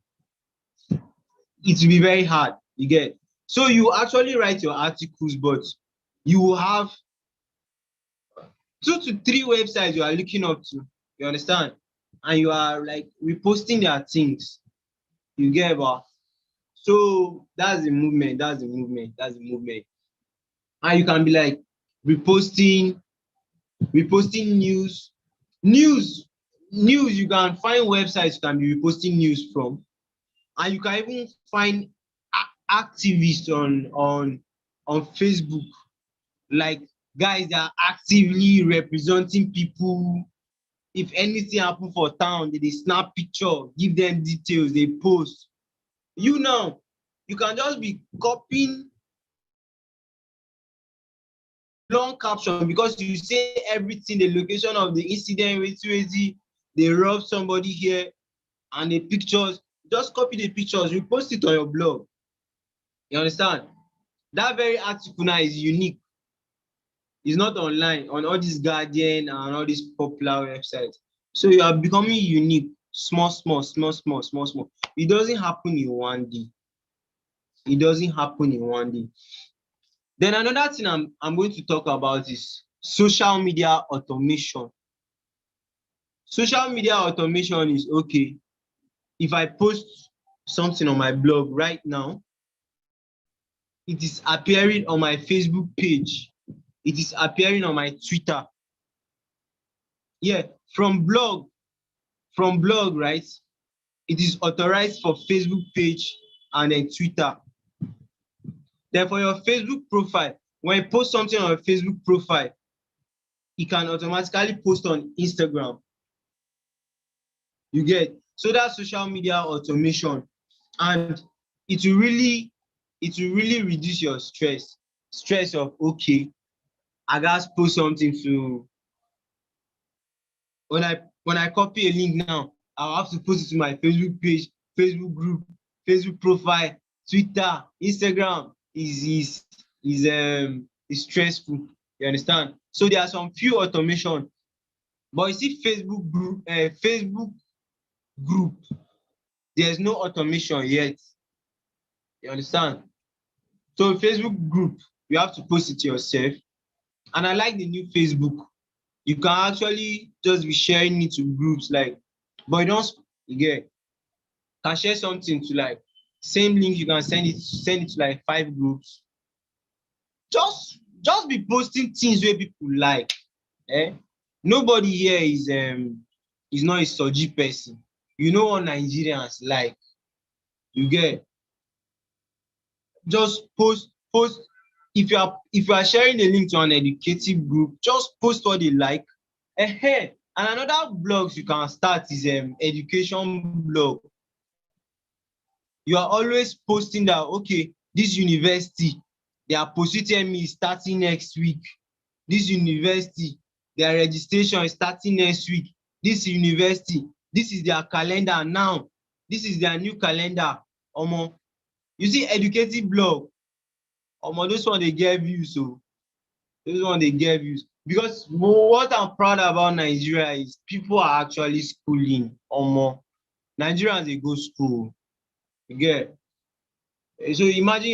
Speaker 7: It will be very hard, you get. So you actually write your articles, but you will have 2 to 3 websites you are looking up to. You understand? And you are like reposting their things. You get about. So that's the movement. And you can be like reposting news. News, you can find websites you can be reposting news from. And you can even find activists on Facebook, like guys that are actively representing people. If anything happen for town, they snap picture, give them details, they post. You know, you can just be copying long caption because you say everything, the location of the incident, they rob somebody here, and the pictures, just copy the pictures, repost it on your blog. You understand? That very article now is unique. It's not online on all these Guardian and all these popular websites. So you are becoming unique, small. It doesn't happen in one day. Then another thing I'm going to talk about is social media automation. Social media automation is, okay, if I post something on my blog right now, it is appearing on my Facebook page. It is appearing on my Twitter. Yeah, from blog, right? It is authorized for Facebook page and then Twitter. Then for your Facebook profile, when you post something on your Facebook profile, it can automatically post on Instagram. You get? So that's social media automation. And it will really reduce your stress. stress of okay, I gotta post something to when I copy a link now, I'll have to post it to my Facebook page, Facebook group, Facebook profile, Twitter, Instagram is stressful. You understand? So there are some few automation, but you see Facebook group, there's no automation yet. You understand? So Facebook group, you have to post it yourself. And I like the new Facebook. You can actually just be sharing it to groups like, but you don't you get can share something to like same link, you can send it to like 5 groups. Just be posting things where people like. Eh? Nobody here is not a surgy person. You know what Nigerians like. You get just post if you are sharing a link to an educative group, just post what they like. And another blogs you can start is education blog. You are always posting that okay, this university, their post-UTME is starting next week. This university, their registration is starting next week. This university, this is their calendar now. This is their new calendar. Omo, you see educative blog, omo, those one dey get views o. Those one dey get views. Because what I'm proud about Nigeria is people are actually schooling. Omo, Nigerians dey go school. You get. So imagine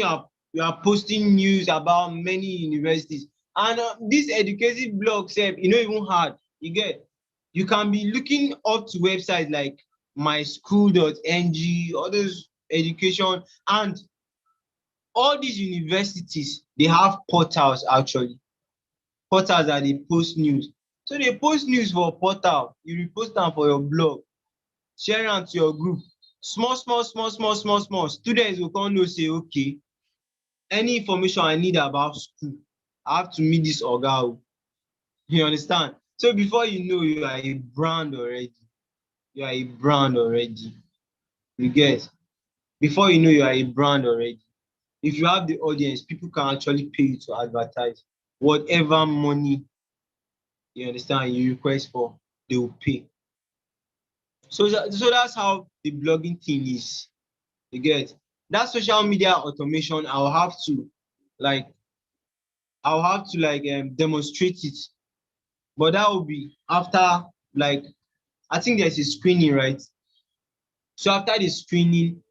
Speaker 7: you are posting news about many universities, and this educative blog sef, e no even hard. You get. You can be looking up to websites like myschool.ng, all those education, and all these universities, they have portals actually. Portals that dey post news. So they post news for portal, you repost am for your blog, share am to your group. Small, students go come know say okay, any information I need about school, I have to meet this oga o. You understand? So before you know, you are a brand already. You are a brand already. You get? Before you know, you are a brand already. If you have the audience, people can actually pay you to advertise. Whatever money you understand you request for, they will pay. So that's how the blogging thing is. You get? That social media automation, like I'll have to like demonstrate it. But that will be after like I think there's a screening, right? So after the screening,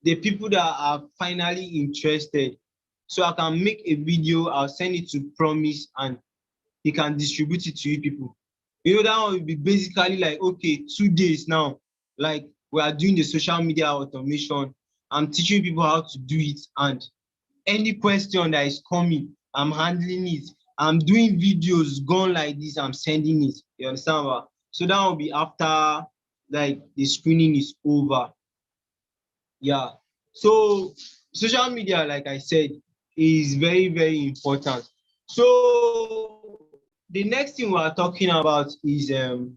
Speaker 7: the people that are finally interested, so I can make a video, I'll send it to Promise and he can distribute it to you people. You know, that one will be basically like, okay, 2 days now, like we are doing the social media automation. I'm teaching people how to do it, and any question that is coming, I'm handling it. I'm doing videos gone like this, I'm sending it. You understand? Ba? So that will be after like the screening is over. Yeah. So social media, like I said, is very, very important. So the next thing we are talking about is the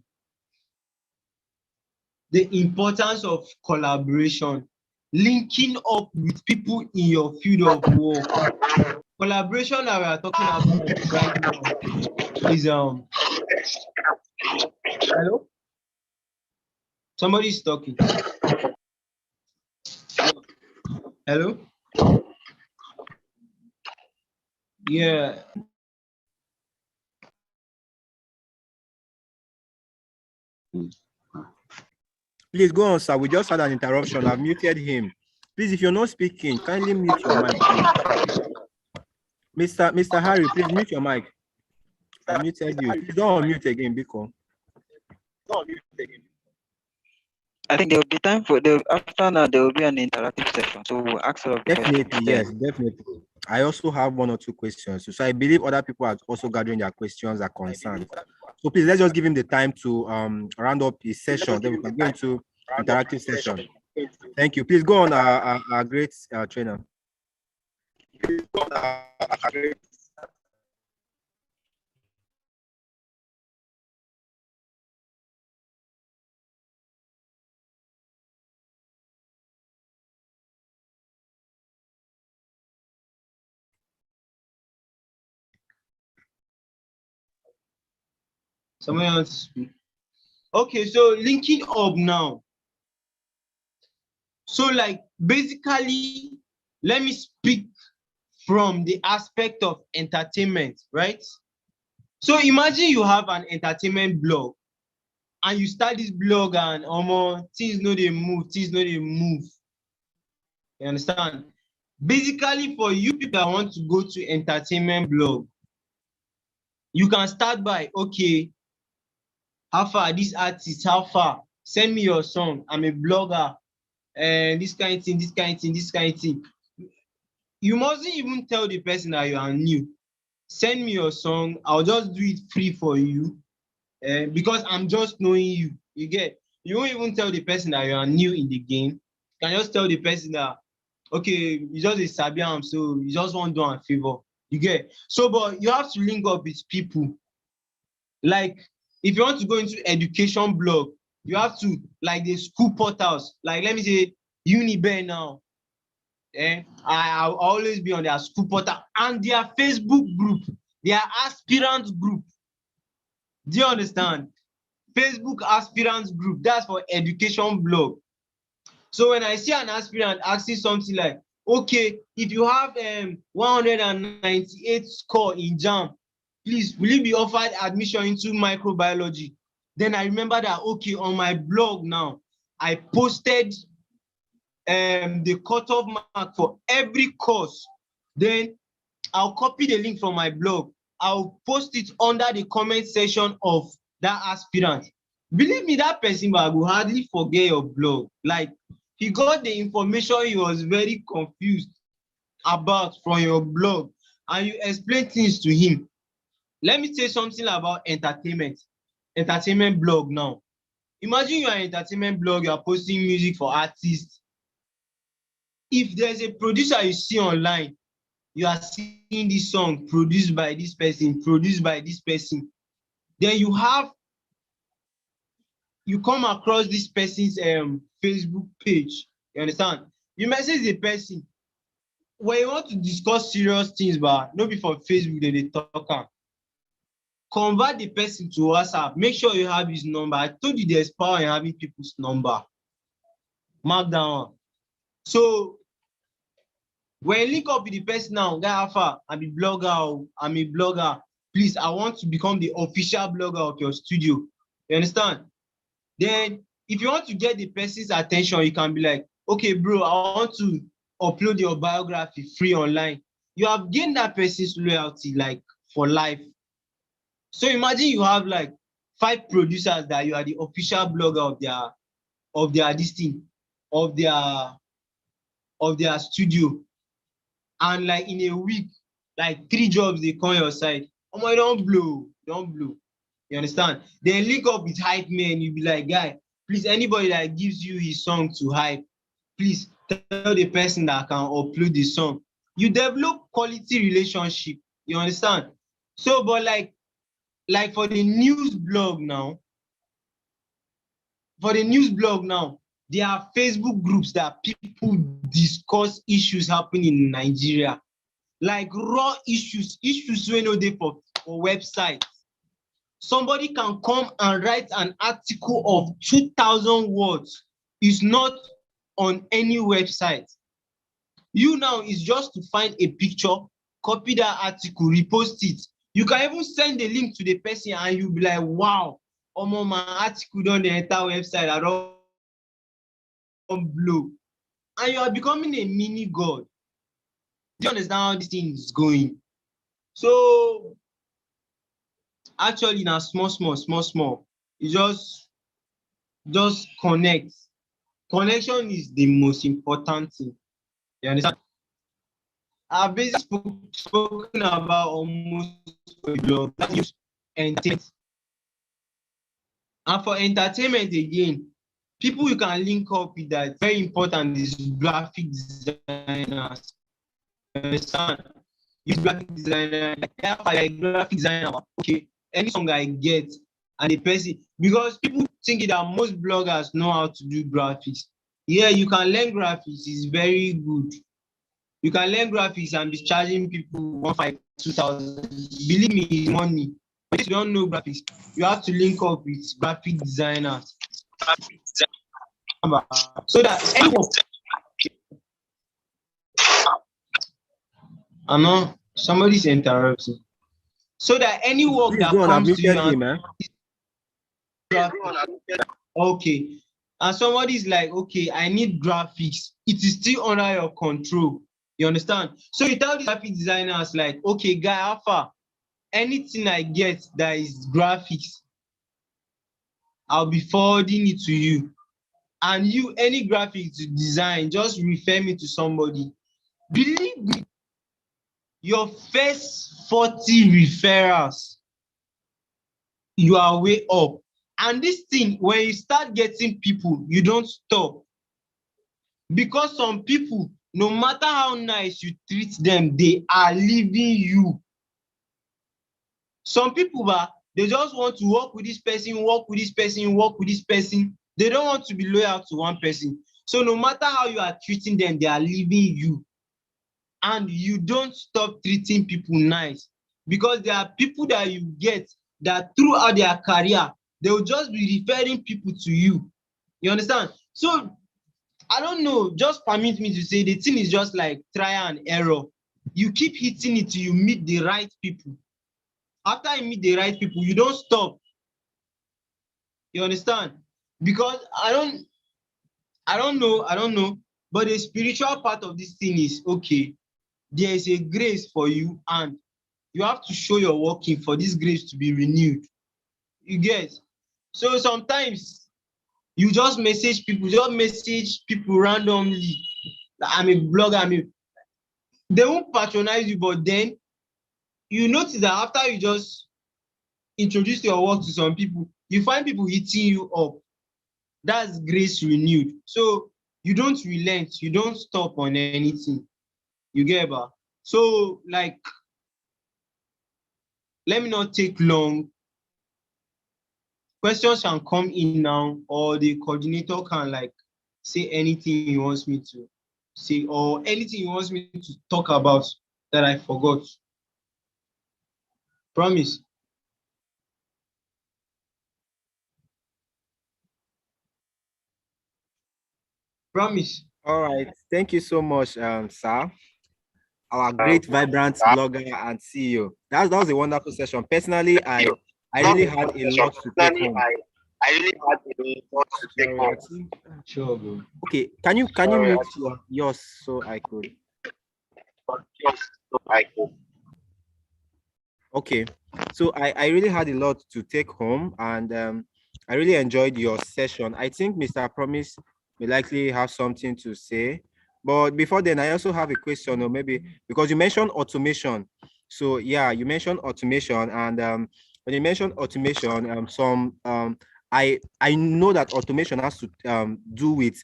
Speaker 7: importance of collaboration, linking up with people in your field of work. Collaboration that we are talking about right now is hello? Somebody is talking. Hello? Yeah.
Speaker 6: Please go on, sir. We just had an interruption. I've muted him. Please, if you're not speaking, kindly mute your mic, please. Mr. Harry, please mute your mic. I muted you. Please don't unmute again, Biko.
Speaker 2: I think there will be time after now there will be an interactive session. So we'll ask all of the
Speaker 6: Definitely,
Speaker 2: questions.
Speaker 6: yes, definitely. I also have 1 or 2 questions. So I believe other people are also gathering their questions or concerns. So please let's just give him the time to round up his session. Then we can go into interactive session. Thank you. Please go on, our great trainer.
Speaker 7: Somebody wants to speak. Okay, so linking up now. So like basically, let me speak from the aspect of entertainment, right? So imagine you have an entertainment blog and you start this blog and things no dey move, You understand? Basically, for you people that want to go to entertainment blog, you can start by, okay, how far this artist, how far? Send me your song. I'm a blogger. And this kind of thing, this kind of thing, this kind of thing. You mustn't even tell the person that you are new. Send me your song. I'll just do it free for you. Because I'm just knowing you. You get? You won't even tell the person that you are new in the game. You can just tell the person that, okay, you just a Sabiam, so you just want to do a favor. You get? So, but you have to link up with people. Like, if you want to go into education blog, you have to, like the school portals, like let me say Unibear now. I'll always be on their school portal and their Facebook group, their aspirant group. Do you understand? Facebook aspirants group, that's for education blog. So when I see an aspirant asking something like, okay, if you have 198 score in JAM, please, will you be offered admission into microbiology? Then I remember that, okay, on my blog now, I posted the cutoff mark for every course. Then I'll copy the link from my blog. I'll post it under the comment section of that aspirant. Believe me, that person will hardly forget your blog. Like, he got the information he was very confused about from your blog, and you explain things to him. Let me say something about entertainment blog now. Imagine you are an entertainment blog, you are posting music for artists. If there's a producer you see online, you are seeing this song produced by this person, then you come across this person's Facebook page. You understand? You message the person. When you want to discuss serious things, but not be for Facebook, then they talk. Convert the person to WhatsApp. Make sure you have his number. I told you there's power in having people's number. Mark that one. So when you link up with the person now, guy Alpha, I'm a blogger. Please, I want to become the official blogger of your studio. You understand? Then if you want to get the person's attention, you can be like, okay, bro, I want to upload your biography free online. You have gained that person's loyalty like for life. So imagine you have like 5 producers that you are the official blogger of their studio. And like in a week, like 3 jobs they come your side. Oh my, don't blow. You understand? Then link up with hype man. You be like, guy, please, anybody that gives you his song to hype, please tell the person that can upload the song. You develop quality relationship. You understand? So, but like for the news blog now, there are Facebook groups that people discuss issues happening in Nigeria. Like raw issues wey no dey for website. Somebody can come and write an article of 2,000 words. It's not on any website. You now is just to find a picture, copy that article, repost it. You can even send the link to the person and you'll be like, wow, my article don dey enter website, I don blow. And you are becoming a mini god. Do you understand how this thing is going? So actually, now small. You just connect. Connection is the most important thing. You understand? I've basically spoken about almost for the blog, news, entertainment. And for entertainment again, people you can link up with that very important is graphic designers. You understand? Use graphic designer, like graphic designer. Okay, any song I get and the person, because people think that most bloggers know how to do graphics. Yeah, you can learn graphics, it's very good. You can learn graphics and be charging people 1,500, 2,000. Believe me, it's money. if you don't know graphics, you have to link up with graphic designers so that any work. I know somebody's interrupting. So that any work
Speaker 6: Please
Speaker 7: that
Speaker 6: go on. I've
Speaker 7: comes to you
Speaker 6: muted
Speaker 7: and
Speaker 6: him, eh?
Speaker 7: okay, and somebody's like, okay, I need graphics. It is still under your control. You understand? So you tell the graphic designers like, okay, guy, Alpha, anything I get that is graphics, I'll be forwarding it to you. And you, any graphics to design, just refer me to somebody. Believe me, your first 40 referrals, you are way up. And this thing, when you start getting people, you don't stop. Because some people, no matter how nice you treat them, they are leaving you. Some people, they just want to work with this person, work with this person, work with this person. They don't want to be loyal to one person. So no matter how you are treating them, they are leaving you. And you don't stop treating people nice. Because there are people that you get that throughout their career, they will just be referring people to you. You understand? So I don't know, just permit me to say the thing is just like trial and error. You keep hitting it till you meet the right people. After you meet the right people, you don't stop. You understand? Because I don't know, but the spiritual part of this thing is, okay, there is a grace for you and you have to show your working for this grace to be renewed. You get? So sometimes you just message people randomly. I'm a blogger, they won't patronize you, but then you notice that after you just introduce your work to some people, you find people hitting you up. That's grace renewed. So you don't relent, you don't stop on anything. You get about. So like, let me not take long. Questions can come in now, or the coordinator can like say anything he wants me to say, or anything he wants me to talk about that I forgot. Promise. Promise.
Speaker 6: All right. Thank you so much, sir. Our great, vibrant blogger and CEO. That was a wonderful session. Personally, I really had a lot to take home. Sorry, Ati.
Speaker 7: Sure, bro.
Speaker 6: Okay, can you mute yours so I could? Okay, so I really had a lot to take home, and I really enjoyed your session. I think Mr. Promise may likely have something to say, but before then, I also have a question, or maybe because you mentioned automation. So yeah, you mentioned automation, and when you mentioned automation, I know that automation has to do with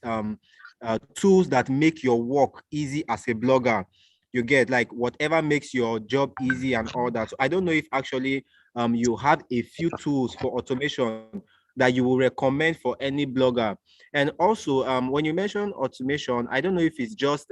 Speaker 6: tools that make your work easy as a blogger. You get, like, whatever makes your job easy and all that. So I don't know if actually you have a few tools for automation that you will recommend for any blogger. And also when you mention automation, I don't know if it's just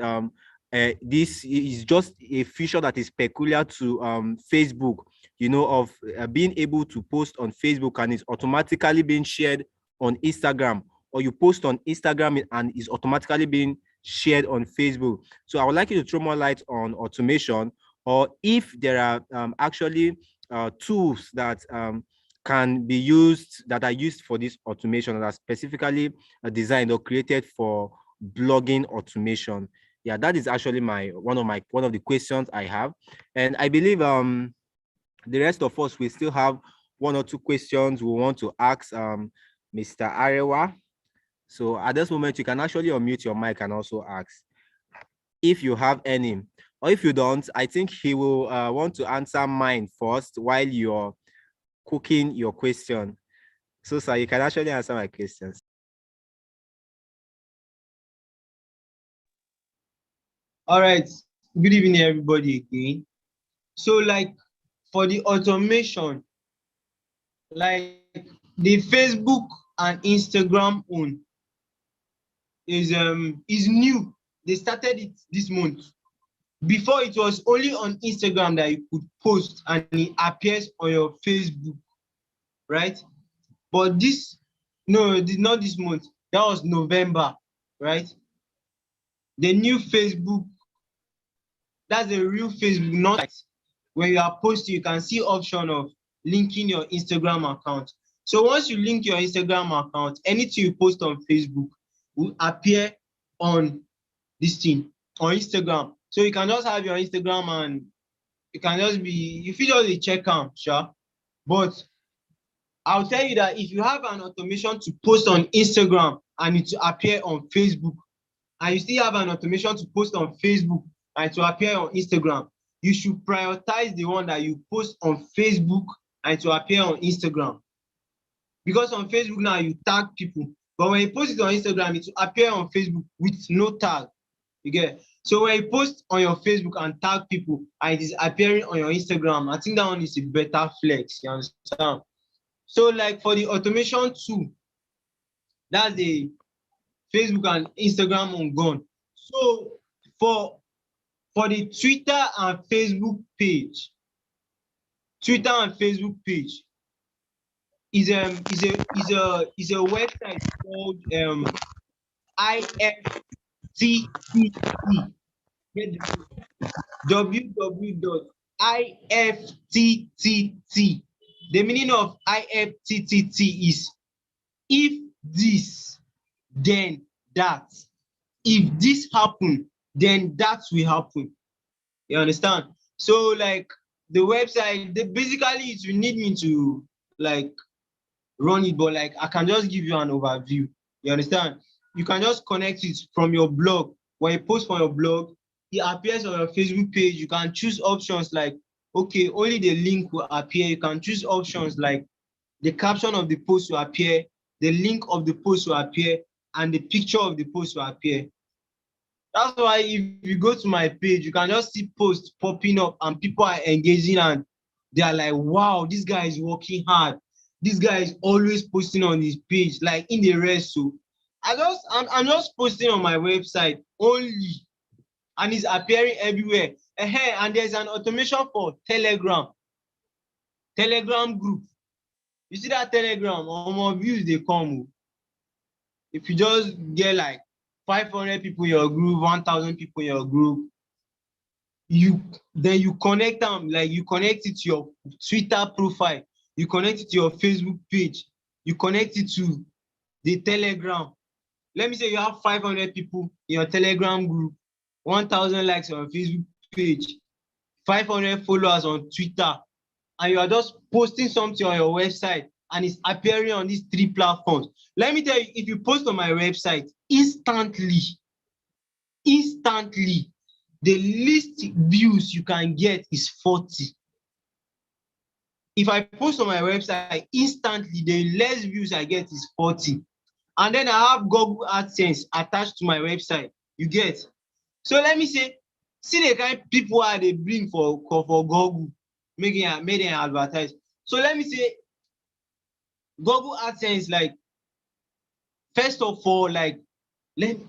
Speaker 6: this is just a feature that is peculiar to Facebook, you know, of being able to post on Facebook and it's automatically being shared on Instagram, or you post on Instagram and is automatically being shared on Facebook. So I would like you to throw more light on automation, or if there are actually tools that can be used, that are used for this automation, that are specifically designed or created for blogging automation. Yeah, that is actually one of the questions I have. And I believe the rest of us, we still have one or two questions we want to ask Mr. Arewa. So at this moment, you can actually unmute your mic and also ask if you have any. Or if you don't, I think he will want to answer mine first while you're cooking your question. So, sir, you can actually answer my questions.
Speaker 7: All right. Good evening, everybody, again. So, like, for the automation, like the Facebook and Instagram one is new. They started it this month. Before it was only on Instagram that you could post and it appears on your Facebook, right? But this, no, not this month. That was November, right? The new Facebook, that's the real Facebook, not like when you are posting, you can see option of linking your Instagram account. So once you link your Instagram account, anything you post on Facebook will appear on this thing, on Instagram. So you can just have your Instagram and you can just be, if you just check out, sure. But I'll tell you that if you have an automation to post on Instagram and it to appear on Facebook, and you still have an automation to post on Facebook and to appear on Instagram, you should prioritize the one that you post on Facebook and to appear on Instagram. Because on Facebook now you tag people, but when you post it on Instagram, it will appear on Facebook with no tag. You get? So when you post on your Facebook and tag people and it is appearing on your Instagram, I think that one is a better flex. You understand? So like for the automation too, that's the Facebook and Instagram on gone. So for the Twitter and Facebook page, Twitter and Facebook page is a website called IFTTT. www.ifttt. The meaning of IFTTT is if this, then that. If this happen, then that will happen. You understand? So like the website, basically it will need me to like run it, but like I can just give you an overview. You understand? You can just connect it from your blog. When you post from your blog, it appears on your Facebook page. You can choose options like, okay, only the link will appear. You can choose options like the caption of the post will appear, the link of the post will appear, and the picture of the post will appear. That's why if you go to my page, you can just see posts popping up and people are engaging and they are like, wow, this guy is working hard. This guy is always posting on his page, like in the rest. So I'm just posting on my website only, and it's appearing everywhere. And there's an automation for Telegram group. You see that Telegram, more views they come. If you just get like 500 people in your group, 1,000 people in your group, then you connect them, like you connect it to your Twitter profile, you connect it to your Facebook page, you connect it to the Telegram. Let me say you have 500 people in your Telegram group, 1,000 likes on your Facebook page, 500 followers on Twitter, and you are just posting something on your website and it's appearing on these 3 platforms. Let me tell you, if you post on my website, instantly, the least views you can get is 40. If I post on my website, instantly, the less views I get is 40. And then I have Google AdSense attached to my website. You get? So let me say, see the kind of people they bring for Google, make them advertise. So let me say, Google AdSense, like, first of all, like, let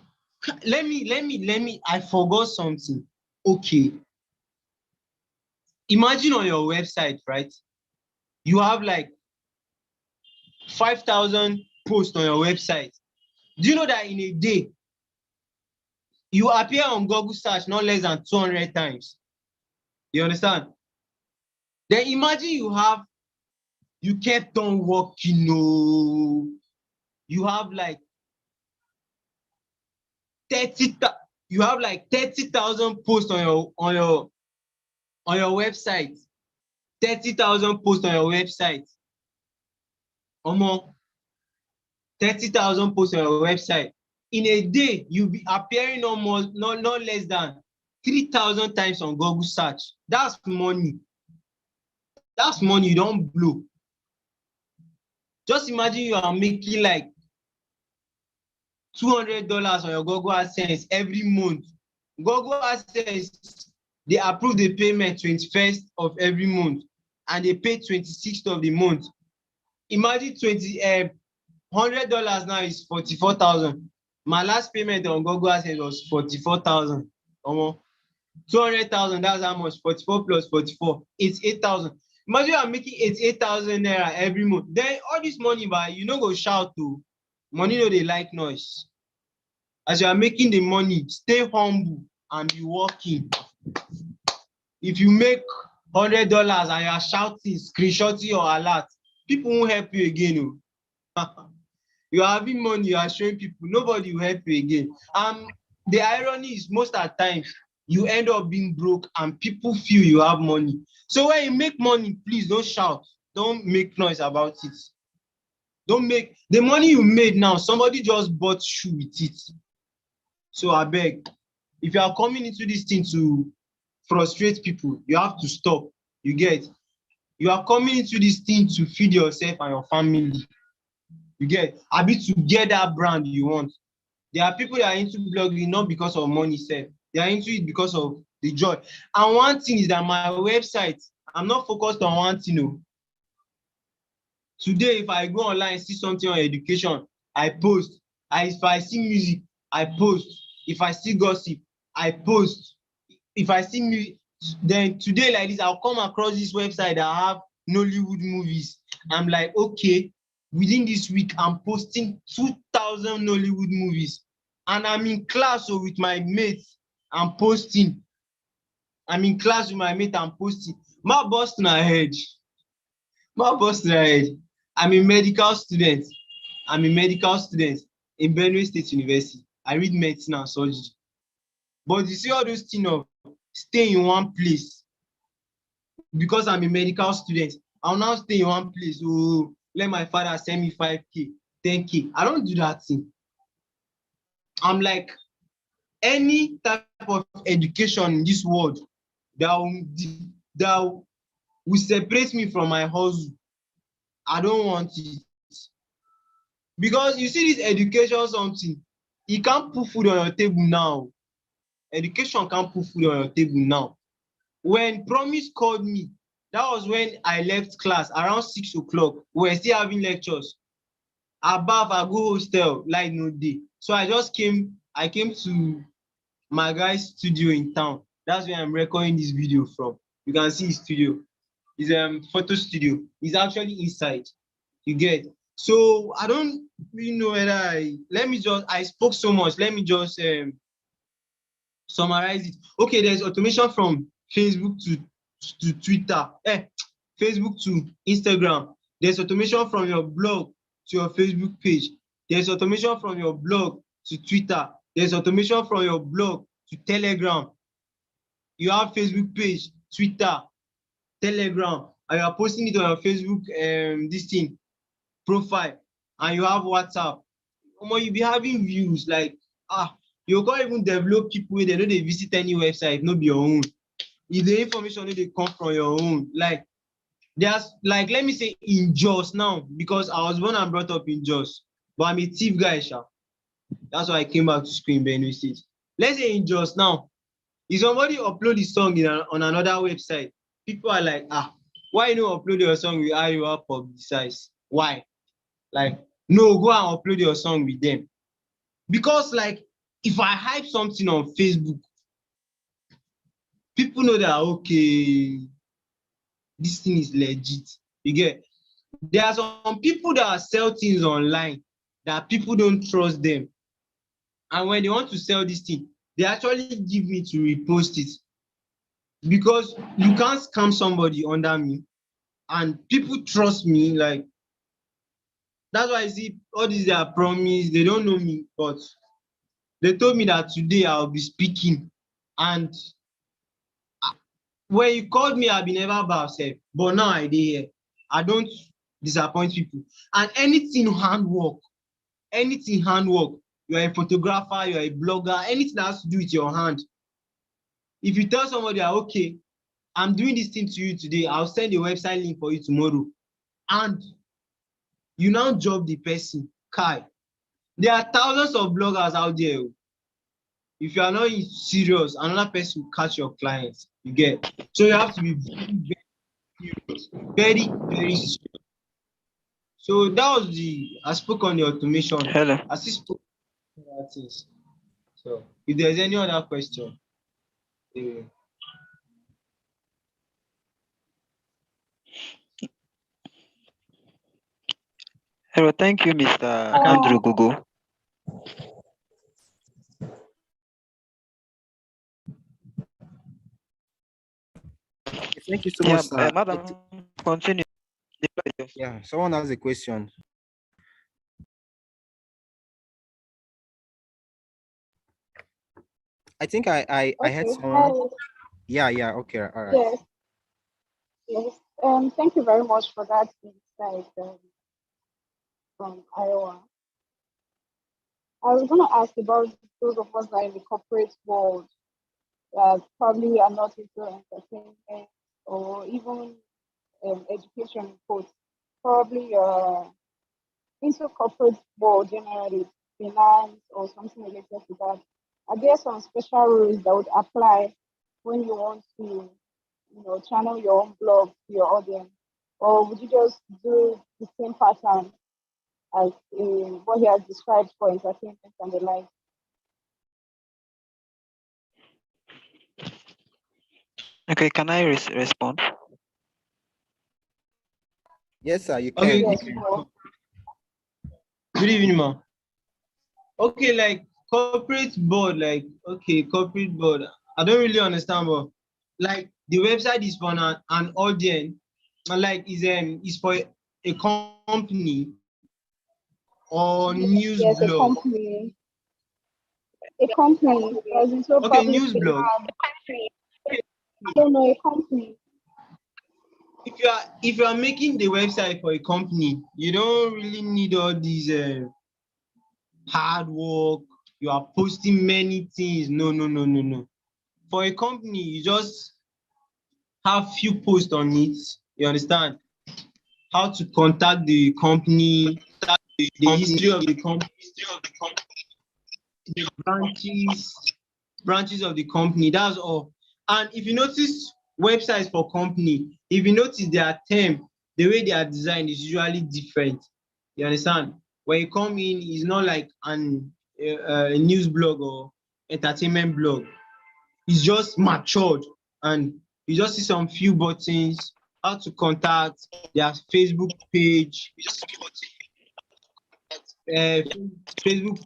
Speaker 7: me, I forgot something. Okay. Imagine on your website, right? You have like 5,000 posts on your website. Do you know that in a day, you appear on Google search not less than 200 times? You understand? Then imagine you kept on working. You have like 30,000 posts on your website. 30,000 posts on your website. Almost 30,000 posts on your website. In a day, you'll be appearing almost not less than 3,000 times on Google search. That's money. That's money you don't blow. Just imagine you are making like $200 on your Google AdSense every month. Google AdSense, they approve the payment 21st of every month and they pay 26th of the month. Imagine $100 now is 44,000. My last payment on Google AdSense was 44,000. 200,000, that's how much? 44 plus 44, it's 8,000. Imagine I'm making 88,000 naira every month. Then all this money, but you know, go shout to money, no, they like noise. As you are making the money, stay humble and be working. If you make $100 and you are shouting, screenshotting your alert, people won't help you again. You are having money, you are showing people, nobody will help you again. The irony is most of the time you end up being broke and people feel you have money. So when you make money, please don't shout, don't make noise about it. Don't make the money you made now, somebody just bought shoe with it. So I beg, if you are coming into this thing to frustrate people, you have to stop. You get, you are coming into this thing to feed yourself and your family. You get, I be to get that brand you want. There are people that are into blogging not because of money sef. They are into it because of the joy. And one thing is that my website, I'm not focused on one thing. No. Today, if I go online, see something on education, I post. If I see music, I post. If I see gossip, I post. If I see music, then today like this, I'll come across this website that have Nollywood movies. I'm like, okay, within this week, I'm posting 2,000 Nollywood movies. And I'm in class with my mates, I'm posting. I'm in class with my mate, I'm posting. My boss na head. My boss na head. I'm a medical student. I'm a medical student in Benue State University. I read medicine and surgery. But you see all those things of stay in one place. Because I'm a medical student, I'll now stay in one place. Oh, let my father send me 5K, 10K. I don't do that thing. I'm like, any type of education in this world that will separate me from my hustle, I don't want it. Because you see this education something, it can't put food on your table now. Education can't put food on your table now. When Promise called me, that was when I left class around 6 o'clock. We were still having lectures. Above, I go hostel, light no day. So I came to my guy's studio in town. That's where I'm recording this video from. You can see his studio. His photo studio. He's actually inside. You get. So I don't really know whether I spoke so much. Let me just summarize it. Okay, there's automation from Facebook to Twitter, Facebook to Instagram. There's automation from your blog to your Facebook page. There's automation from your blog to Twitter. There's automation from your blog to Telegram. You have Facebook page, Twitter, Telegram, and you are posting it on your Facebook this thing profile, and you have WhatsApp. You'll be having views like you can't even develop people where they know they visit any website, not be your own. If the information no dey come from your own, like there's like let me say in Jos now, because I was born and brought up in Jos, but I'm a thief guy, sha. That's why I came back to school in Benue State. Let's say in Jos now, if somebody upload his song on another website, people are like, why you no upload your song with Ayaweisoft publicize? Why? Like, no, go and upload your song with them. Because like, if I hype something on Facebook, people know that, okay, this thing is legit. You get, there are some people that sell things online that people don't trust them. And when they want to sell this thing, they actually give me to repost it. Because you can't scam somebody under me. And people trust me. Like, that's why I see all these their promise, they don't know me, but they told me that today I'll be speaking. And when you called me, I've been never by myself. But now I dey here. I don't disappoint people. And anything handwork, you're a photographer, you're a blogger, anything that has to do with your hand. If you tell somebody, okay, I'm doing this thing to you today, I'll send a website link for you tomorrow. And you now job the person, Kai. There are thousands of bloggers out there. If you are not serious, another person will catch your clients. You get. So you have to be very, very serious. So that was I spoke on the automation.
Speaker 2: Hello.
Speaker 7: I still spoke on that things. So if there's any other question. Yeah.
Speaker 2: Hello, thank you, Mr.
Speaker 7: I can
Speaker 2: Andrew Gogo.
Speaker 6: Thank you so
Speaker 2: Yeah,
Speaker 6: much, sir.
Speaker 2: madam, continue. The floor is yours.
Speaker 6: Yeah, someone has a question. I think I heard
Speaker 9: Okay.
Speaker 6: someone.
Speaker 9: Hi.
Speaker 6: Yeah, okay, all right.
Speaker 9: Yes. Yes. Thank you very much for that insight from Iowa. I was going to ask about those of us that are in the corporate world that probably are not into entertainment or even education quotes. Probably into corporate world generally, finance or something related to that. Are there some special rules that would apply when you want to, channel your own blog to your audience? Or would you just do the same pattern as what he has described for entertainment and the like?
Speaker 2: Okay, can I respond?
Speaker 6: Yes, sir, you
Speaker 7: okay.
Speaker 6: can.
Speaker 9: Yes, sure.
Speaker 7: Good evening, ma. Okay, like corporate board, like okay, corporate board. I don't really understand, but like the website is for an audience, and like is for a company or news
Speaker 9: Yes,
Speaker 7: blog.
Speaker 9: a company, as in so
Speaker 7: Okay,
Speaker 9: probably
Speaker 7: news blog.
Speaker 9: finance. I don't know, a company.
Speaker 7: If you are making the website for a company, you don't really need all these hard work. You are posting many things. No, no, no, no, no. For a company, you just have few posts on it. You understand? How to contact the company, the history of the company, the branches of the company. That's all. And if you notice websites for company, if you notice their term, the way they are designed is usually different. You understand? When you come in, it's not like a news blog or entertainment blog. It's just matured, and you just see some few buttons, how to contact their Facebook page, uh, Facebook,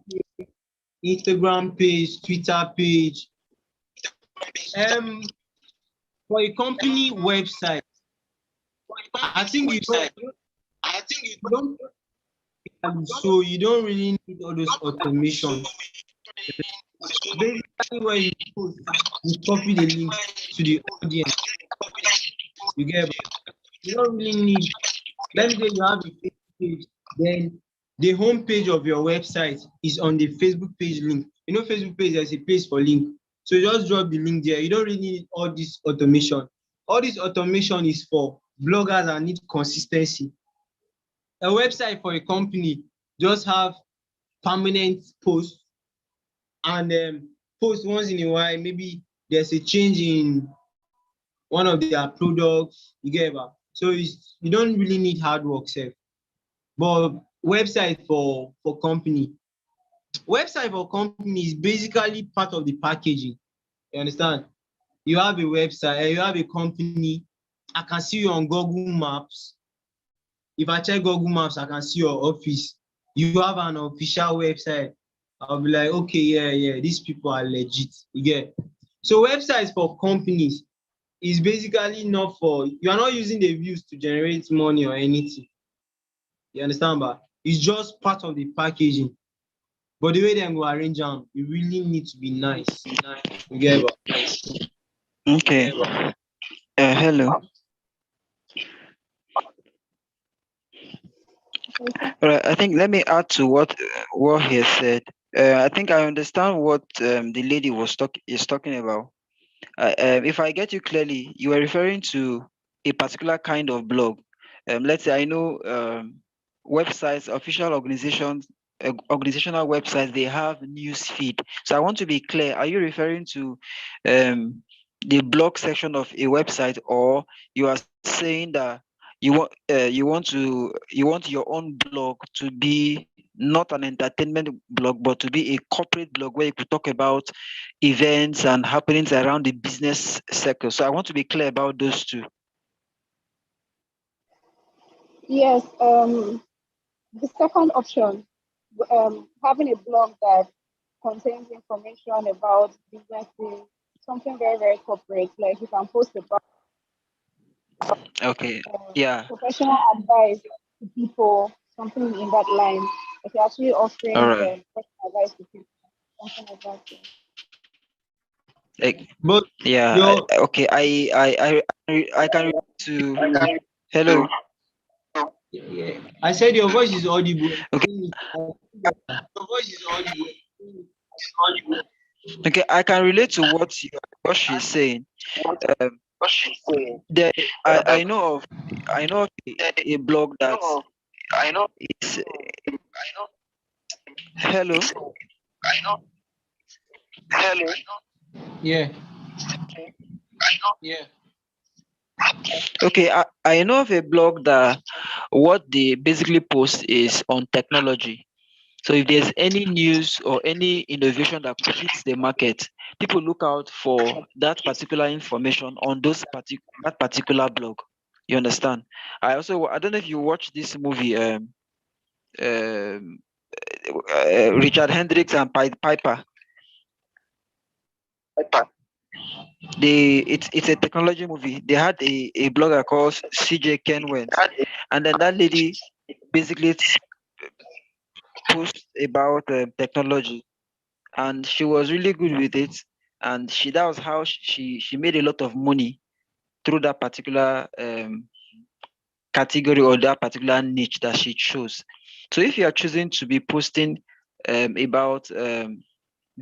Speaker 7: Instagram page, Twitter page. For a company website, I think so you don't really need all those automation. Basically, when you post, you copy the link to the audience. You get it? You don't really need. Let me say you have a Facebook page, then the home page of your website is on the Facebook page link. You know, Facebook page there's a place for link, so you just drop the link there. You don't really need all this automation. All this automation is for bloggers that need consistency. A website for a company just have permanent posts and post once in a while. Maybe there's a change in one of their products. You get it? So you don't really need hard work, sef. But website for company is basically part of the packaging. You understand? You have a website, you have a company. I can see you on Google Maps. If I check Google Maps, I can see your office. You have an official website. I'll be like, okay, yeah, these people are legit. You get? So websites for companies is basically not for, you are not using the views to generate money or anything. You understand? But it's just part of the packaging. But the way they go arrange them, you really need to be nice. You get it?
Speaker 2: Okay. Hello. All right. I think let me add to what he has said. I think I understand what the lady is talking about. If I get you clearly, you are referring to a particular kind of blog. Let's say I know websites, official organizations, organizational websites, they have news feed. So I want to be clear. Are you referring to the blog section of a website, or you are saying that you want your own blog to be not an entertainment blog, but to be a corporate blog where you could talk about events and happenings around the business sector. So I want to be clear about those two.
Speaker 9: Yes, the second option, having a blog that contains information about businesses, something very, very corporate, like you can post about
Speaker 2: Okay. Yeah.
Speaker 9: professional advice to people, something in that line. If you're actually offering
Speaker 2: All right.
Speaker 9: professional advice to people, something like that. Yeah.
Speaker 2: Like,
Speaker 7: But
Speaker 2: yeah.
Speaker 7: your
Speaker 2: Okay. I can relate to. Hello.
Speaker 7: yeah, I said your voice is audible.
Speaker 2: Okay.
Speaker 7: Your voice is audible.
Speaker 2: Okay. I can relate to what she's saying. Um, there, I know of a blog that is. Hello.
Speaker 7: Yeah, yeah.
Speaker 2: Okay. I know of a blog that what they basically post is on technology. So if there's any news or any innovation that hits the market, people look out for that particular information on that particular blog. You understand? I don't know if you watch this movie, um, Richard Hendricks and Piper. It's a technology movie. They had a blogger called CJ Kenwent, and then that lady basically posts about technology, and she was really good with it, and that was how she made a lot of money through that particular category or that particular niche that she chose. So if you are choosing to be posting about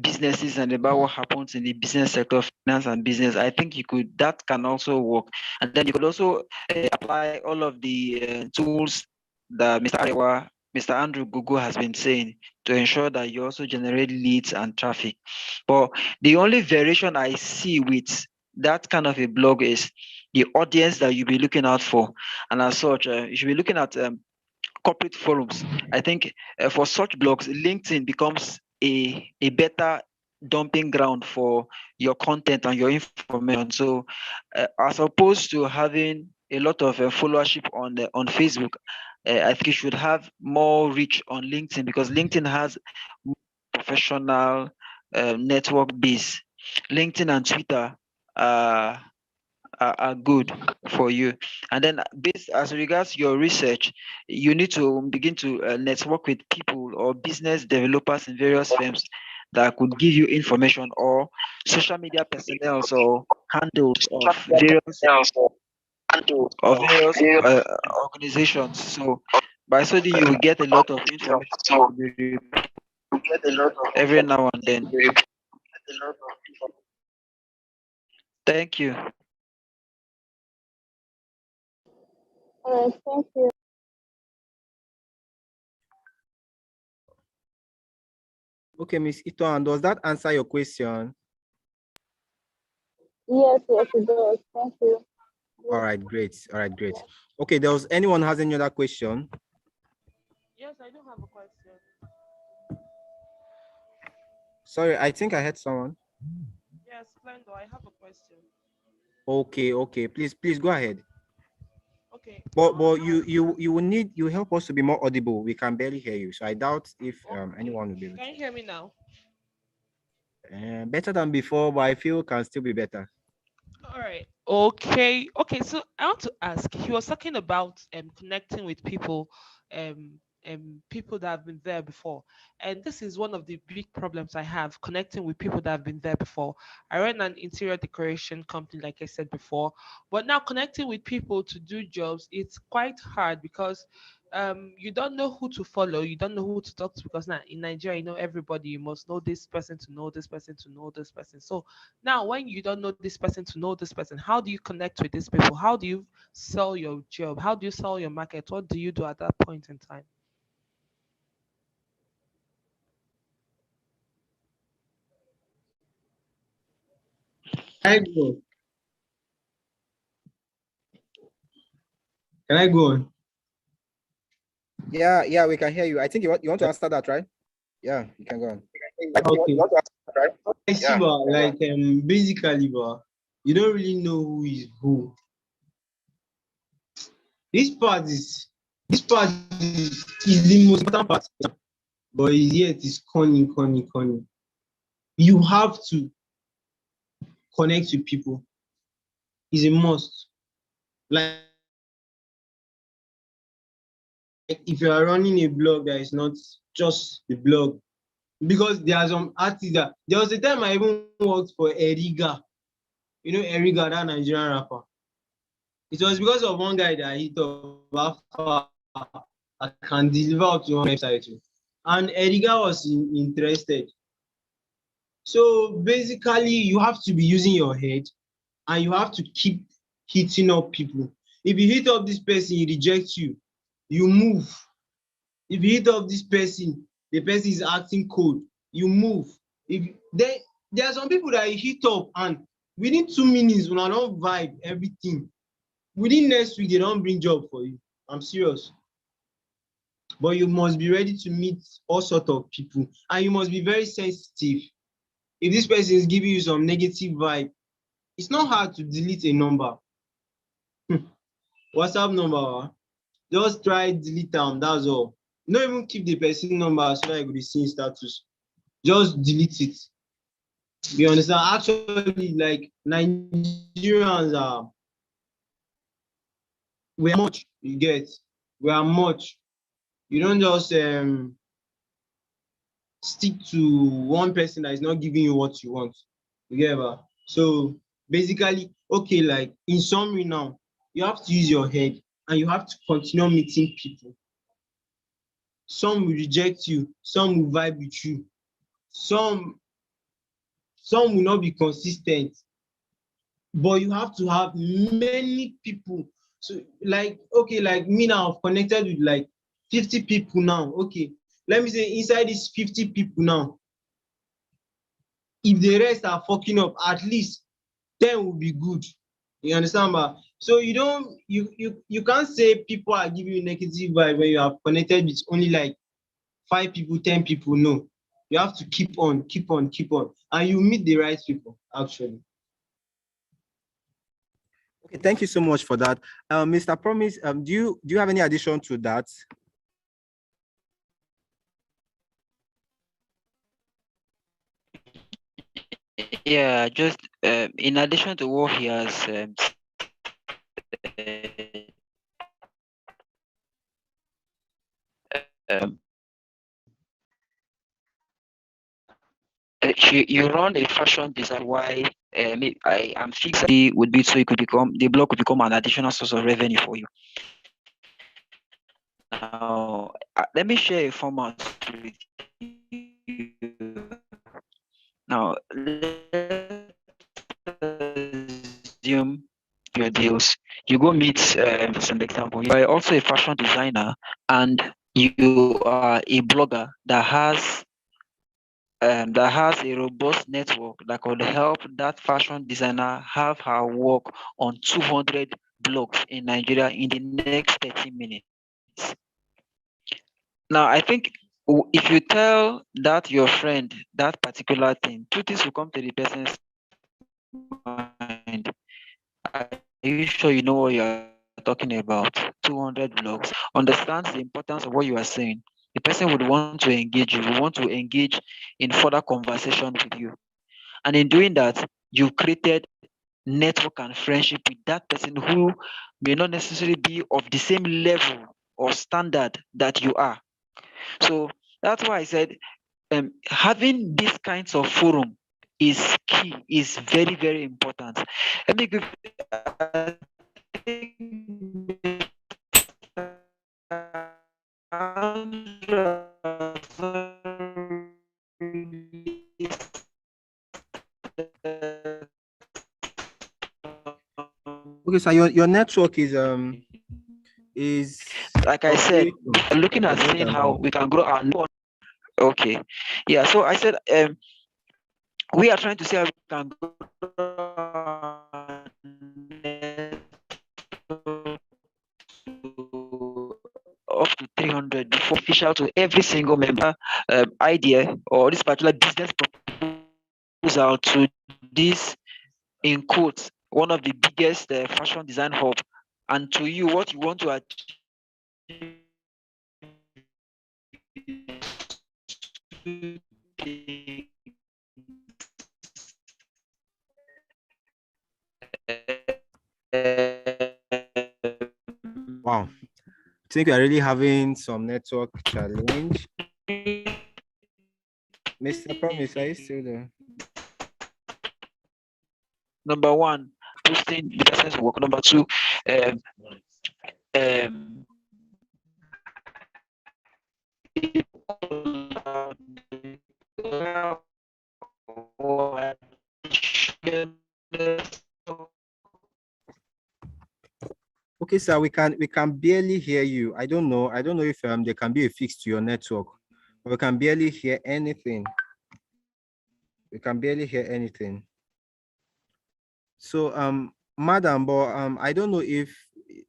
Speaker 2: businesses and about what happens in the business sector, finance and business, I think that can also work. And then you could also apply all of the tools that Mr. Andrew Gugu has been saying to ensure that you also generate leads and traffic. But the only variation I see with that kind of a blog is the audience that you'll be looking out for. And as such, you should be looking at corporate forums. I think for such blogs, LinkedIn becomes a better dumping ground for your content and your information. So, as opposed to having a lot of followership on Facebook, I think you should have more reach on LinkedIn because LinkedIn has professional network base. LinkedIn and Twitter are good for you. And then, based as regards your research, you need to begin to network with people or business developers in various firms that could give you information or social media personnel or handles of various organizations. So by so doing, you will get a lot of information every now and then. Thank you.
Speaker 9: All right, thank you.
Speaker 6: Okay, Miss Ito, does that answer your question?
Speaker 9: Yes, yes, it does. Thank you.
Speaker 6: All right, great. All right, great. Okay, does anyone has any other question?
Speaker 5: Yes, I do have a question.
Speaker 6: Sorry, I think I had someone.
Speaker 5: Yes, Splendor, I have a question.
Speaker 6: Okay. Please go ahead.
Speaker 5: Okay.
Speaker 6: But you will need you help us to be more audible. We can barely hear you, so I doubt if anyone will be able
Speaker 5: Can you hear me now?
Speaker 6: better than before, but I feel can still be better.
Speaker 5: All right. Okay. So I want to ask. He was talking about connecting with people, people that have been there before, and this is one of the big problems I have connecting with people that have been there before. I run an interior decoration company, like I said before, but now connecting with people to do jobs, it's quite hard because you don't know who to follow, you don't know who to talk to because now in Nigeria, you know everybody, you must know this person to know this person to know this person. So now, when you don't know this person to know this person, how do you connect with these people? How do you sell your job? How do you sell your market? What do you do at that point in time?
Speaker 7: I go. Can I go on?
Speaker 6: Yeah, we can hear you. I think you want to answer that, right? Yeah, you can go on.
Speaker 7: Okay. I see, but like basically, but you don't really know who is who. This part is the most important part, but yet it's corny. You have to connect with people. It's a must. Like if you are running a blog that is not just the blog, because there are some artists that there was a time I even worked for Eriga. You know Eriga, that Nigerian rapper. It was because of one guy that hit up I can deliver up to one website too. And Eriga was interested. So basically, you have to be using your head and you have to keep hitting up people. If you hit up this person, he rejects you, you move. If you hit up this person, the person is acting cold, you move. If there are some people that you hit up and within 2 minutes, when I don't vibe everything, within next week, they don't bring job for you. I'm serious. But you must be ready to meet all sorts of people and you must be very sensitive. If this person is giving you some negative vibe, it's not hard to delete a number. WhatsApp number, just try delete them, that's all. Not even keep the person number so that you could see status. Just delete it. You understand? Actually, like Nigerians are, we are much, you get. We are much. You don't just stick to one person that is not giving you what you want. You get it? So basically, okay, like in summary now, you have to use your head and you have to continue meeting people. Some will reject you, some will vibe with you, some will not be consistent, but you have to have many people. So like, okay, like me now, I've connected with like 50 people now. Okay, let me say inside these 50 people now, if the rest are fucking up, at least 10 will be good. You understand? But so you don't you can't say people are giving you negative vibe when you have connected with only like 5 people, 10 people. No, you have to keep on, and you meet the right people actually.
Speaker 6: Okay, thank you so much for that. Mr. Promise, do you have any addition to that?
Speaker 2: Yeah, just in addition to what he has um, you run a fashion design. Why I'm fixing would be so it could become the blog could become an additional source of revenue for you. Now, let me share a format with you. Now, let's assume your deals. You go meet, for an example, you are also a fashion designer and you are a blogger that has a robust network that could help that fashion designer have her work on 200 blogs in Nigeria in the next 30 minutes. Now, I think if you tell that your friend that particular thing, two things will come to the person's mind. Are you sure you know what you are talking about? 200 blogs. Understands the importance of what you are saying. The person would want to engage you, would want to engage in further conversation with you. And in doing that, you've created network and friendship with that person who may not necessarily be of the same level or standard that you are. So that's why I said having these kinds of forum is key, is very, very important. Let me give, I
Speaker 6: Okay, so your network is
Speaker 2: like I said, looking at seeing how we can grow our network. Okay, yeah. So I said we are trying to see how we can grow our network to 300 before official to every single member idea or this particular business proposal to this, in quotes, one of the biggest fashion design hub, and to you what you want to achieve
Speaker 6: Wow. I think we are really having some network challenge. Mr. Promise, are you still there?
Speaker 2: number one, posting the person's work. Number two, um,
Speaker 6: Okay, sir, we can barely hear you. I don't know. I don't know if there can be a fix to your network, but we can barely hear anything. We can barely hear anything. So Madam, but I don't know if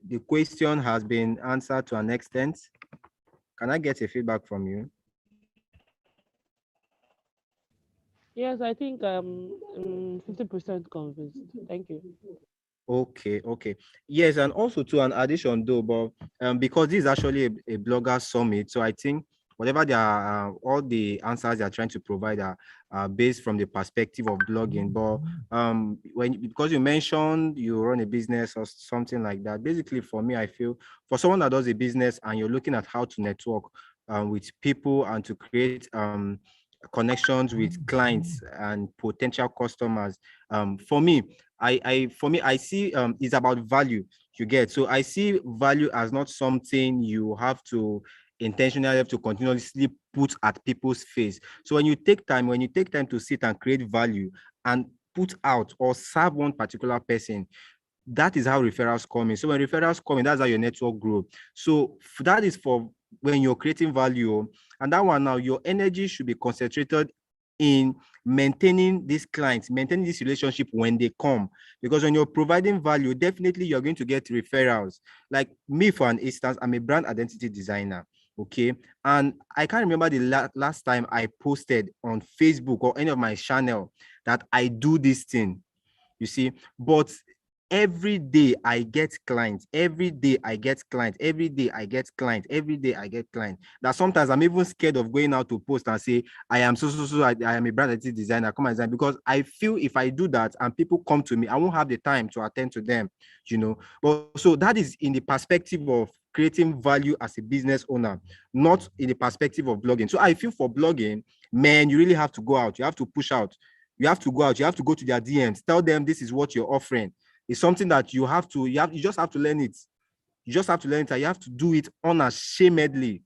Speaker 6: the question has been answered to an extent. Can I get a feedback from you?
Speaker 5: Yes, I think 50% convinced. Thank you.
Speaker 6: Okay. Yes, and also to an addition though, but because this is actually a blogger summit, so I think whatever they are, all the answers they are trying to provide are based from the perspective of blogging. But because you mentioned you run a business or something like that, basically for me, I feel for someone that does a business and you're looking at how to network with people and to create connections with clients and potential customers, for me, I see it's about value. You get, so I see value as not something you have to intentionally have to continuously put at people's face. So when you take time to sit and create value and put out or serve one particular person, that is how referrals come in. So when referrals come in, that's how your network grow. So that is for when you're creating value. And that one now, your energy should be concentrated in maintaining these clients, maintaining this relationship when they come. Because when you're providing value, definitely you're going to get referrals. Like me, for an instance, I'm a brand identity designer. Okay. And I can't remember the last time I posted on Facebook or any of my channel that I do this thing. You see, but every day I get clients, every day I get clients, every day I get clients, every day I get clients. That sometimes I'm even scared of going out to post and say, I am I am a brand identity designer, come and design, because I feel if I do that and people come to me, I won't have the time to attend to them, But so that is in the perspective of creating value as a business owner, not in the perspective of blogging. So I feel for blogging, man, you really have to go out, you have to push out. You have to go out, you have to go to their DMs, tell them this is what you're offering. It's something that you just have to learn it. You just have to learn it, and you have to do it unashamedly.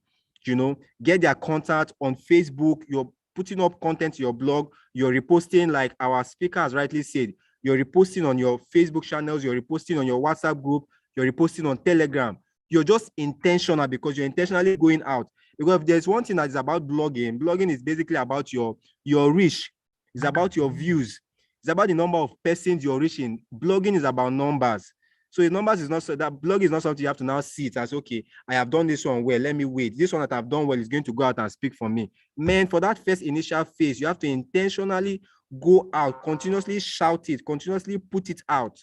Speaker 6: Get their contact on Facebook. You're putting up content to your blog, you're reposting, like our speaker has rightly said, you're reposting on your Facebook channels, you're reposting on your WhatsApp group, you're reposting on Telegram. You're just intentional because you're intentionally going out. Because if there's one thing that is about blogging is basically about your reach. It's about your views. It's about the number of persons you're reaching. Blogging is about numbers. So the numbers is not so that blog is not something you have to now see it as, okay, I have done this one well, let me wait. This one that I've done well is going to go out and speak for me. Man, for that first initial phase, you have to intentionally go out, continuously shout it, continuously put it out,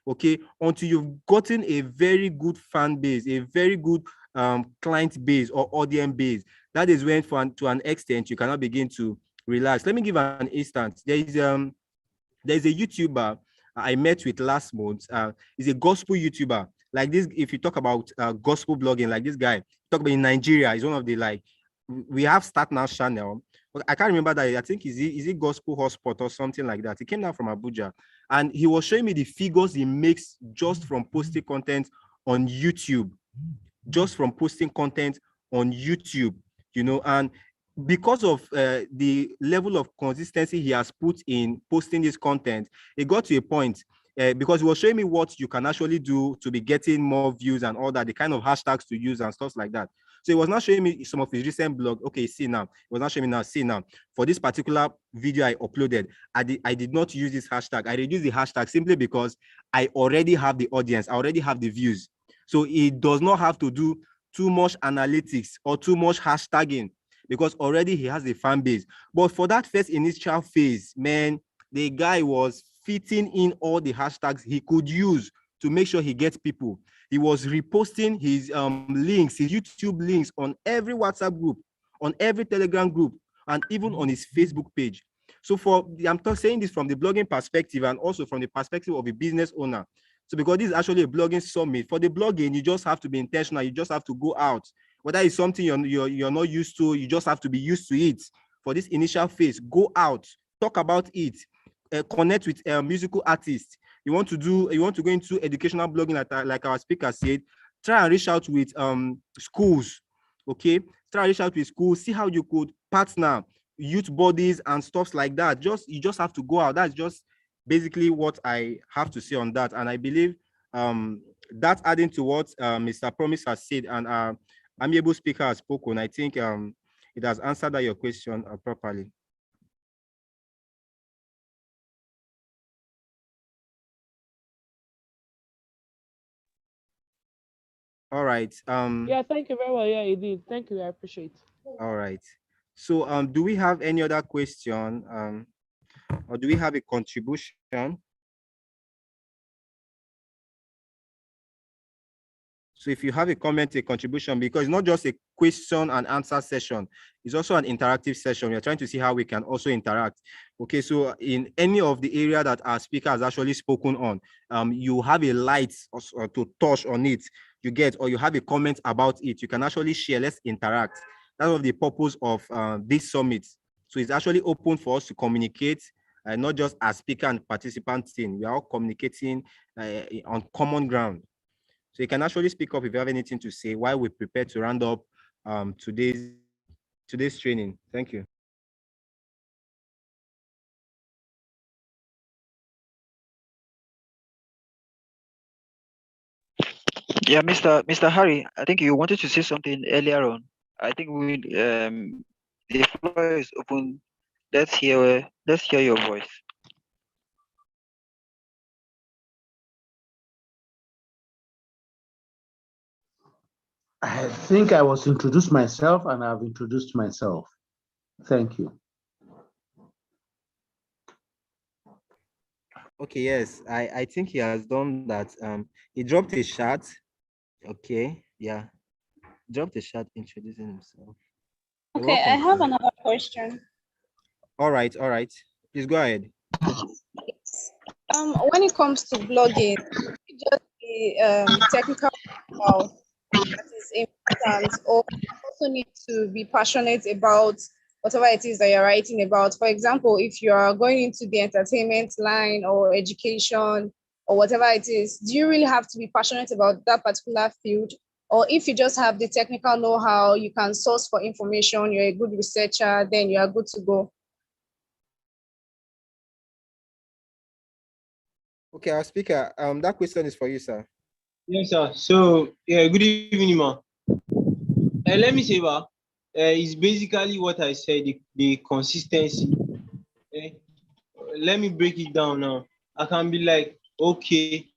Speaker 6: okay, until you've gotten a very good fan base, a very good client base or audience base. That is when, to an extent, you cannot begin to relax. Let me give an instance. There's a YouTuber I met with last month. He's a gospel YouTuber. Like this, if you talk about gospel blogging, like this guy, talk about in Nigeria, he's one of the, like, we have Start Now channel. But I can't remember that. I think is he Gospel Hotspot or something like that. He came down from Abuja and he was showing me the figures he makes just from posting content on YouTube. Just from posting content on YouTube, and because of the level of consistency he has put in posting this content, it got to a point because he was showing me what you can actually do to be getting more views and all that, the kind of hashtags to use and stuff like that. So he was not showing me some of his recent blog. Okay, see now. He was not showing me now. See now. For this particular video I uploaded, I did not use this hashtag. I reduced the hashtag simply because I already have the audience. I already have the views. So it does not have to do too much analytics or too much hashtagging, because already he has a fan base. But for that first initial phase, man, the guy was fitting in all the hashtags he could use to make sure he gets people. He was reposting his links, his YouTube links on every WhatsApp group, on every Telegram group, and even on his Facebook page. So I'm saying this from the blogging perspective and also from the perspective of a business owner. So because this is actually a blogging summit, for the blogging, you just have to be intentional. You just have to go out. Whether it's something you're not used to, you just have to be used to it. For this initial phase, go out, talk about it, connect with musical artists. You want to go into educational blogging, like our speaker said, try and reach out with schools. Okay, try and reach out with schools, see how you could partner youth bodies and stuff like that. You just have to go out. That's just basically what I have to say on that. And I believe that adding to what Mr. Promise has said and amiable speaker has spoken, I think it has answered your question properly. All right.
Speaker 5: Yeah, thank you very well. Yeah, you did. Thank you. I appreciate.
Speaker 6: All right. So do we have any other question or do we have a contribution? So if you have a comment, a contribution, because it's not just a question and answer session, it's also an interactive session. We're trying to see how we can also interact. Okay, so in any of the area that our speaker has actually spoken on, you have a light or to touch on it, you get, or you have a comment about it, you can actually share. Let's interact. That's one of the purpose of this summit. So it's actually open for us to communicate, not just as speaker and participant team. We are all communicating on common ground. So you can actually speak up if you have anything to say while we prepare to round up today's training. Thank you.
Speaker 2: Yeah, Mr. Harry, I think you wanted to say something earlier on. I think the floor is open. Let's hear your voice.
Speaker 3: I think I was introduced myself and I've introduced myself. Thank you.
Speaker 6: Okay, yes, I think he has done that. He dropped a chat. Okay, yeah. Dropped a chat introducing himself. You're
Speaker 10: Okay, I
Speaker 6: welcome,
Speaker 10: have
Speaker 6: sir.
Speaker 10: another question.
Speaker 6: All right. Please go ahead.
Speaker 10: When it comes to blogging, just the technical know-how that is important, or you also need to be passionate about whatever it is that you're writing about. For example, if you are going into the entertainment line or education or whatever it is, do you really have to be passionate about that particular field? Or if you just have the technical know-how, you can source for information, you're a good researcher, then you are good to go.
Speaker 6: Okay, our speaker, that question is for you, sir.
Speaker 7: Yes, sir. So, yeah, good evening, ma. Let me say, it's basically what I said, the consistency. Let me break it down now. I can be like, okay,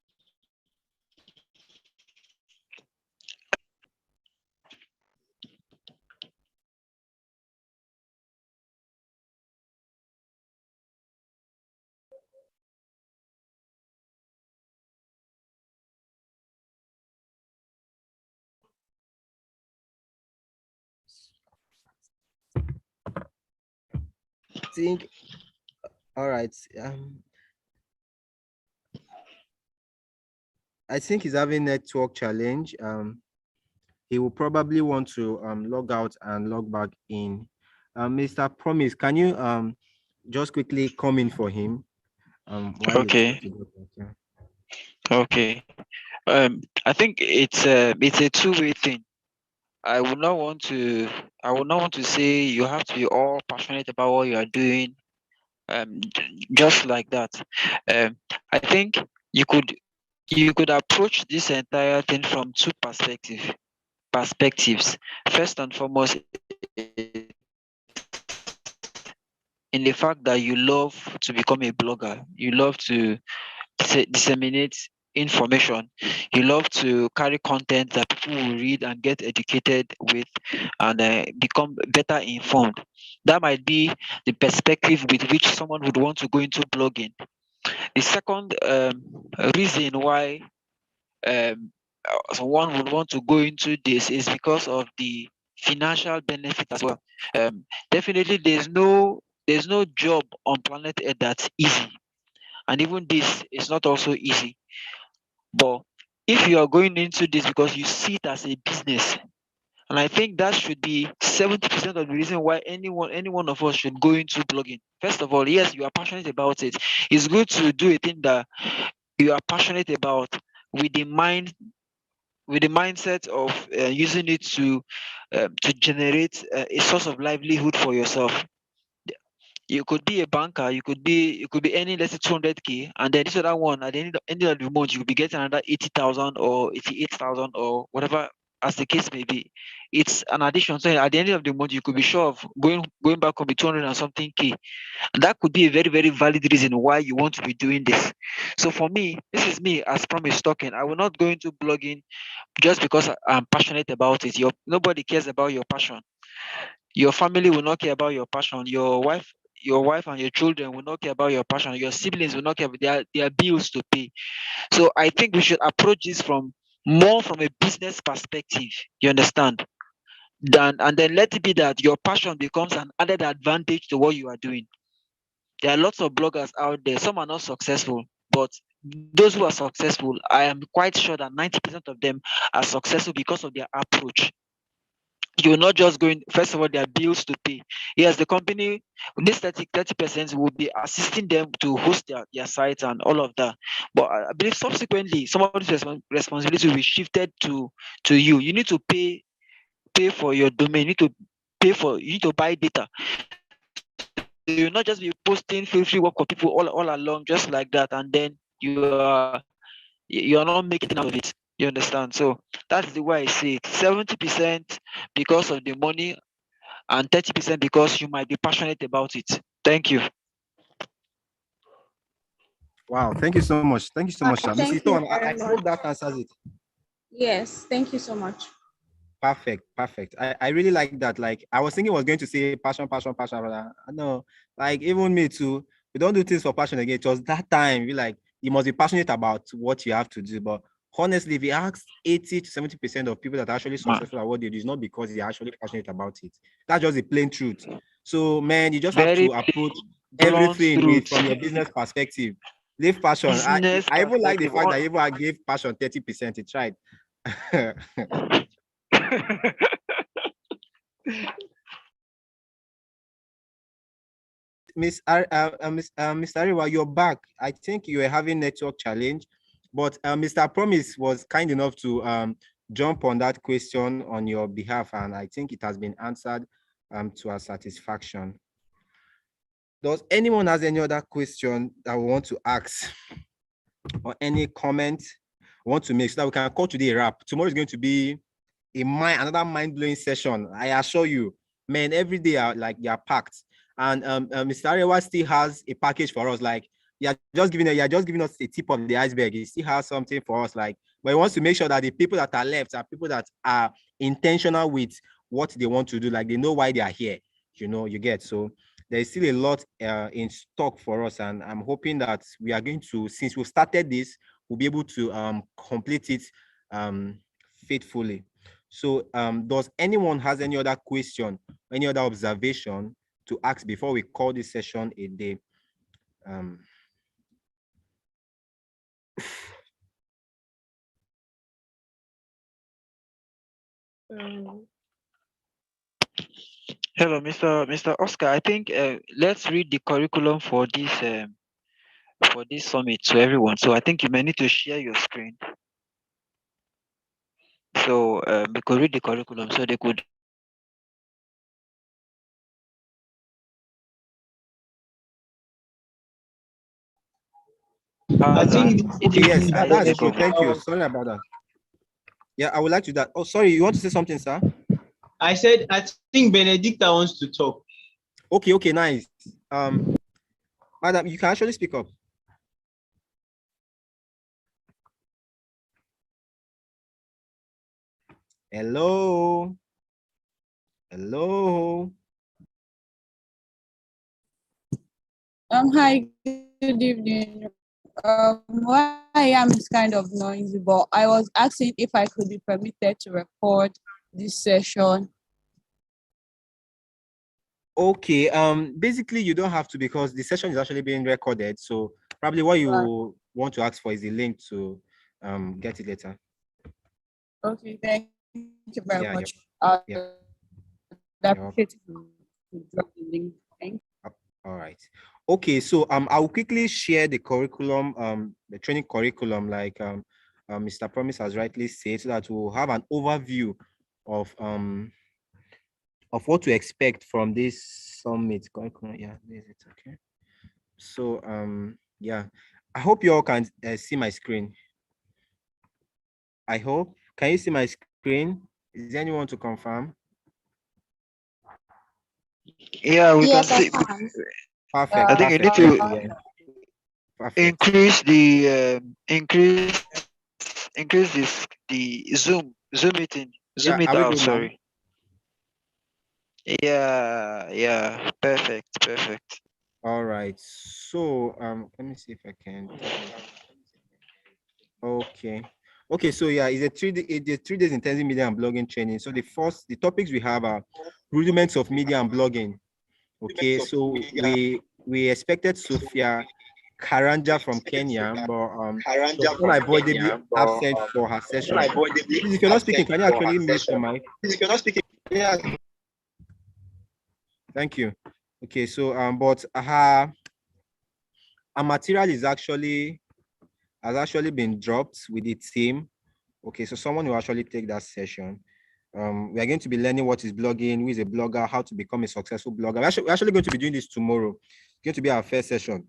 Speaker 6: Think. All right. I think he's having network challenge. He will probably want to log out and log back in. Mr. Promise, can you just quickly come in for him? While
Speaker 2: Okay. Okay. I think it's a two-way thing. I would not want to say you have to be all passionate about what you are doing, just like that. I think you could approach this entire thing from two perspectives. First and foremost, in the fact that you love to become a blogger, you love to disseminate information. You love to carry content that people will read and get educated with, and become better informed. That might be the perspective with which someone would want to go into blogging. The second reason why someone would want to go into this is because of the financial benefit as well. Definitely, there's no job on planet Earth that's easy, and even this is not also easy. But if you are going into this because you see it as a business, and I think that should be 70% of the reason why any one of us should go into blogging. First of all, yes, you are passionate about it. It's good to do a thing that you are passionate about with the mindset of using it to generate a source of livelihood for yourself. You could be a banker, you could be earning, let's say, 200K, and then this other one at the end of the month you could be getting another 80,000 or 88,000 or whatever as the case may be. It's an addition. So at the end of the month you could be sure of going back on the 200 and something K. And that could be a very, very valid reason why you want to be doing this. So for me, this is me as promised talking. I will not go into blogging just because I'm passionate about it. Nobody cares about your passion. Your family will not care about your passion. Your wife and your children will not care about your passion. Your siblings will not care. Their bills to pay. So I think we should approach this from a business perspective. You understand? And then let it be that your passion becomes an added advantage to what you are doing. There are lots of bloggers out there. Some are not successful, but those who are successful, I am quite sure that 90% of them are successful because of their approach. You're not just going, first of all, there are bills to pay. Yes, the company, this 30% will be assisting them to host their sites and all of that. But I believe subsequently, some of this responsibility will be shifted to you. You need to pay for your domain. You need to buy data. So you'll not just be posting feel free work for people all along just like that, and then you're not making anything out of it. You understand? So that's the way I see it. 70% because of the money, and 30% because you might be passionate about it. Thank you.
Speaker 6: Wow, thank you so much. Thank you so much, sir. Mrs.
Speaker 10: Thank
Speaker 6: Ton,
Speaker 10: you
Speaker 6: I
Speaker 10: very
Speaker 6: hope that
Speaker 10: much.
Speaker 6: answers it.
Speaker 10: Yes, thank you so much.
Speaker 6: Perfect, perfect. I really like that. Like, I was thinking I was going to say passion, passion, passion, but I know, like, even me too. We don't do things for passion again. It was that time we like you must be passionate about what you have to do. But honestly, if you ask 80 to 70% of people that are actually
Speaker 2: Man,
Speaker 6: successful at what they do, it's not because they're actually passionate about it. That's just the plain truth. So, man, you just have
Speaker 2: very
Speaker 6: to approach
Speaker 2: blunt
Speaker 6: everything with
Speaker 2: truth.
Speaker 6: from your business perspective. Leave passion. I
Speaker 2: Business
Speaker 6: I even like the
Speaker 2: perspective.
Speaker 6: fact that even I gave passion 30%. It's right. Mr. Ariwa, you're back. I think you were having network challenge, but Mr. Promise was kind enough to jump on that question on your behalf, and I think it has been answered to our satisfaction. Does anyone has any other question that we want to ask or any comment we want to make so that we can call today a wrap? Tomorrow is going to be another mind-blowing session. I assure you, man, every day are like they are packed. And Mr. Arewa still has a package for us. Like you're just giving us a tip of the iceberg. He still has something for us. Like, but he wants to make sure that the people that are left are people that are intentional with what they want to do. Like they know why they are here. You get. So there is still a lot in stock for us, and I'm hoping that we are going to, since we've started this, we'll be able to complete it faithfully. So does anyone has any other question, any other observation to ask before we call this session a day?
Speaker 2: Hello, Mr. Oscar. I think let's read the curriculum for this summit to everyone. So I think you may need to share your screen. So we could read the curriculum so they could.
Speaker 7: I think
Speaker 6: Okay, yes, that's
Speaker 7: this
Speaker 6: good. Thank you. Sorry about that. Yeah, I would like to that. Oh, sorry, you want to say something, sir?
Speaker 7: I said I think Benedicta wants to talk.
Speaker 6: Okay, nice. Madam, you can actually speak up. Hello. Hello.
Speaker 10: Hi, good evening. Where I am is kind of noisy, but I was asking if I could be permitted to record this session.
Speaker 6: Okay. Basically, you don't have to because the session is actually being recorded. So probably what
Speaker 10: Right.
Speaker 6: you want to ask for is the link to get it later.
Speaker 10: Okay, thank you very much.
Speaker 6: Yeah.
Speaker 10: I'd
Speaker 6: Yeah. You're
Speaker 10: appreciate
Speaker 6: welcome.
Speaker 10: if you could drop the link. Thank
Speaker 6: All right. Okay, so I will quickly share the curriculum, the training curriculum, like Mr. Promise has rightly said, so that we'll have an overview of what to expect from this summit curriculum. Yeah, this is it. Okay. So yeah, I hope you all can see my screen. I hope. Can you see my screen? Is there anyone to confirm?
Speaker 2: Yeah, we can
Speaker 9: Yes, I
Speaker 2: see.
Speaker 9: can.
Speaker 6: Perfect.
Speaker 2: I think you need
Speaker 6: Perfect. Thank
Speaker 2: to
Speaker 6: you. Yeah. Perfect.
Speaker 2: increase the increase the Zoom meeting, Zoom
Speaker 6: Yeah.
Speaker 2: it
Speaker 6: Are we
Speaker 2: out.
Speaker 6: good now?
Speaker 2: Sorry. Yeah, perfect.
Speaker 6: All right. So let me see if I can. Okay. Okay. So yeah, it's a 3 days intensive media and blogging training. So the topics we have are rudiments of media and blogging. Okay. So we expected Sophia Karanja from Kenya, but she was unavoidably absent for her session. Please, if you're not speaking, can you actually mute your mic? Thank you. Okay. So but her material has actually been dropped with the team. Okay, so someone will actually take that session. We are going to be learning what is blogging, who is a blogger, how to become a successful blogger. We're actually going to be doing this tomorrow. It's going to be our first session.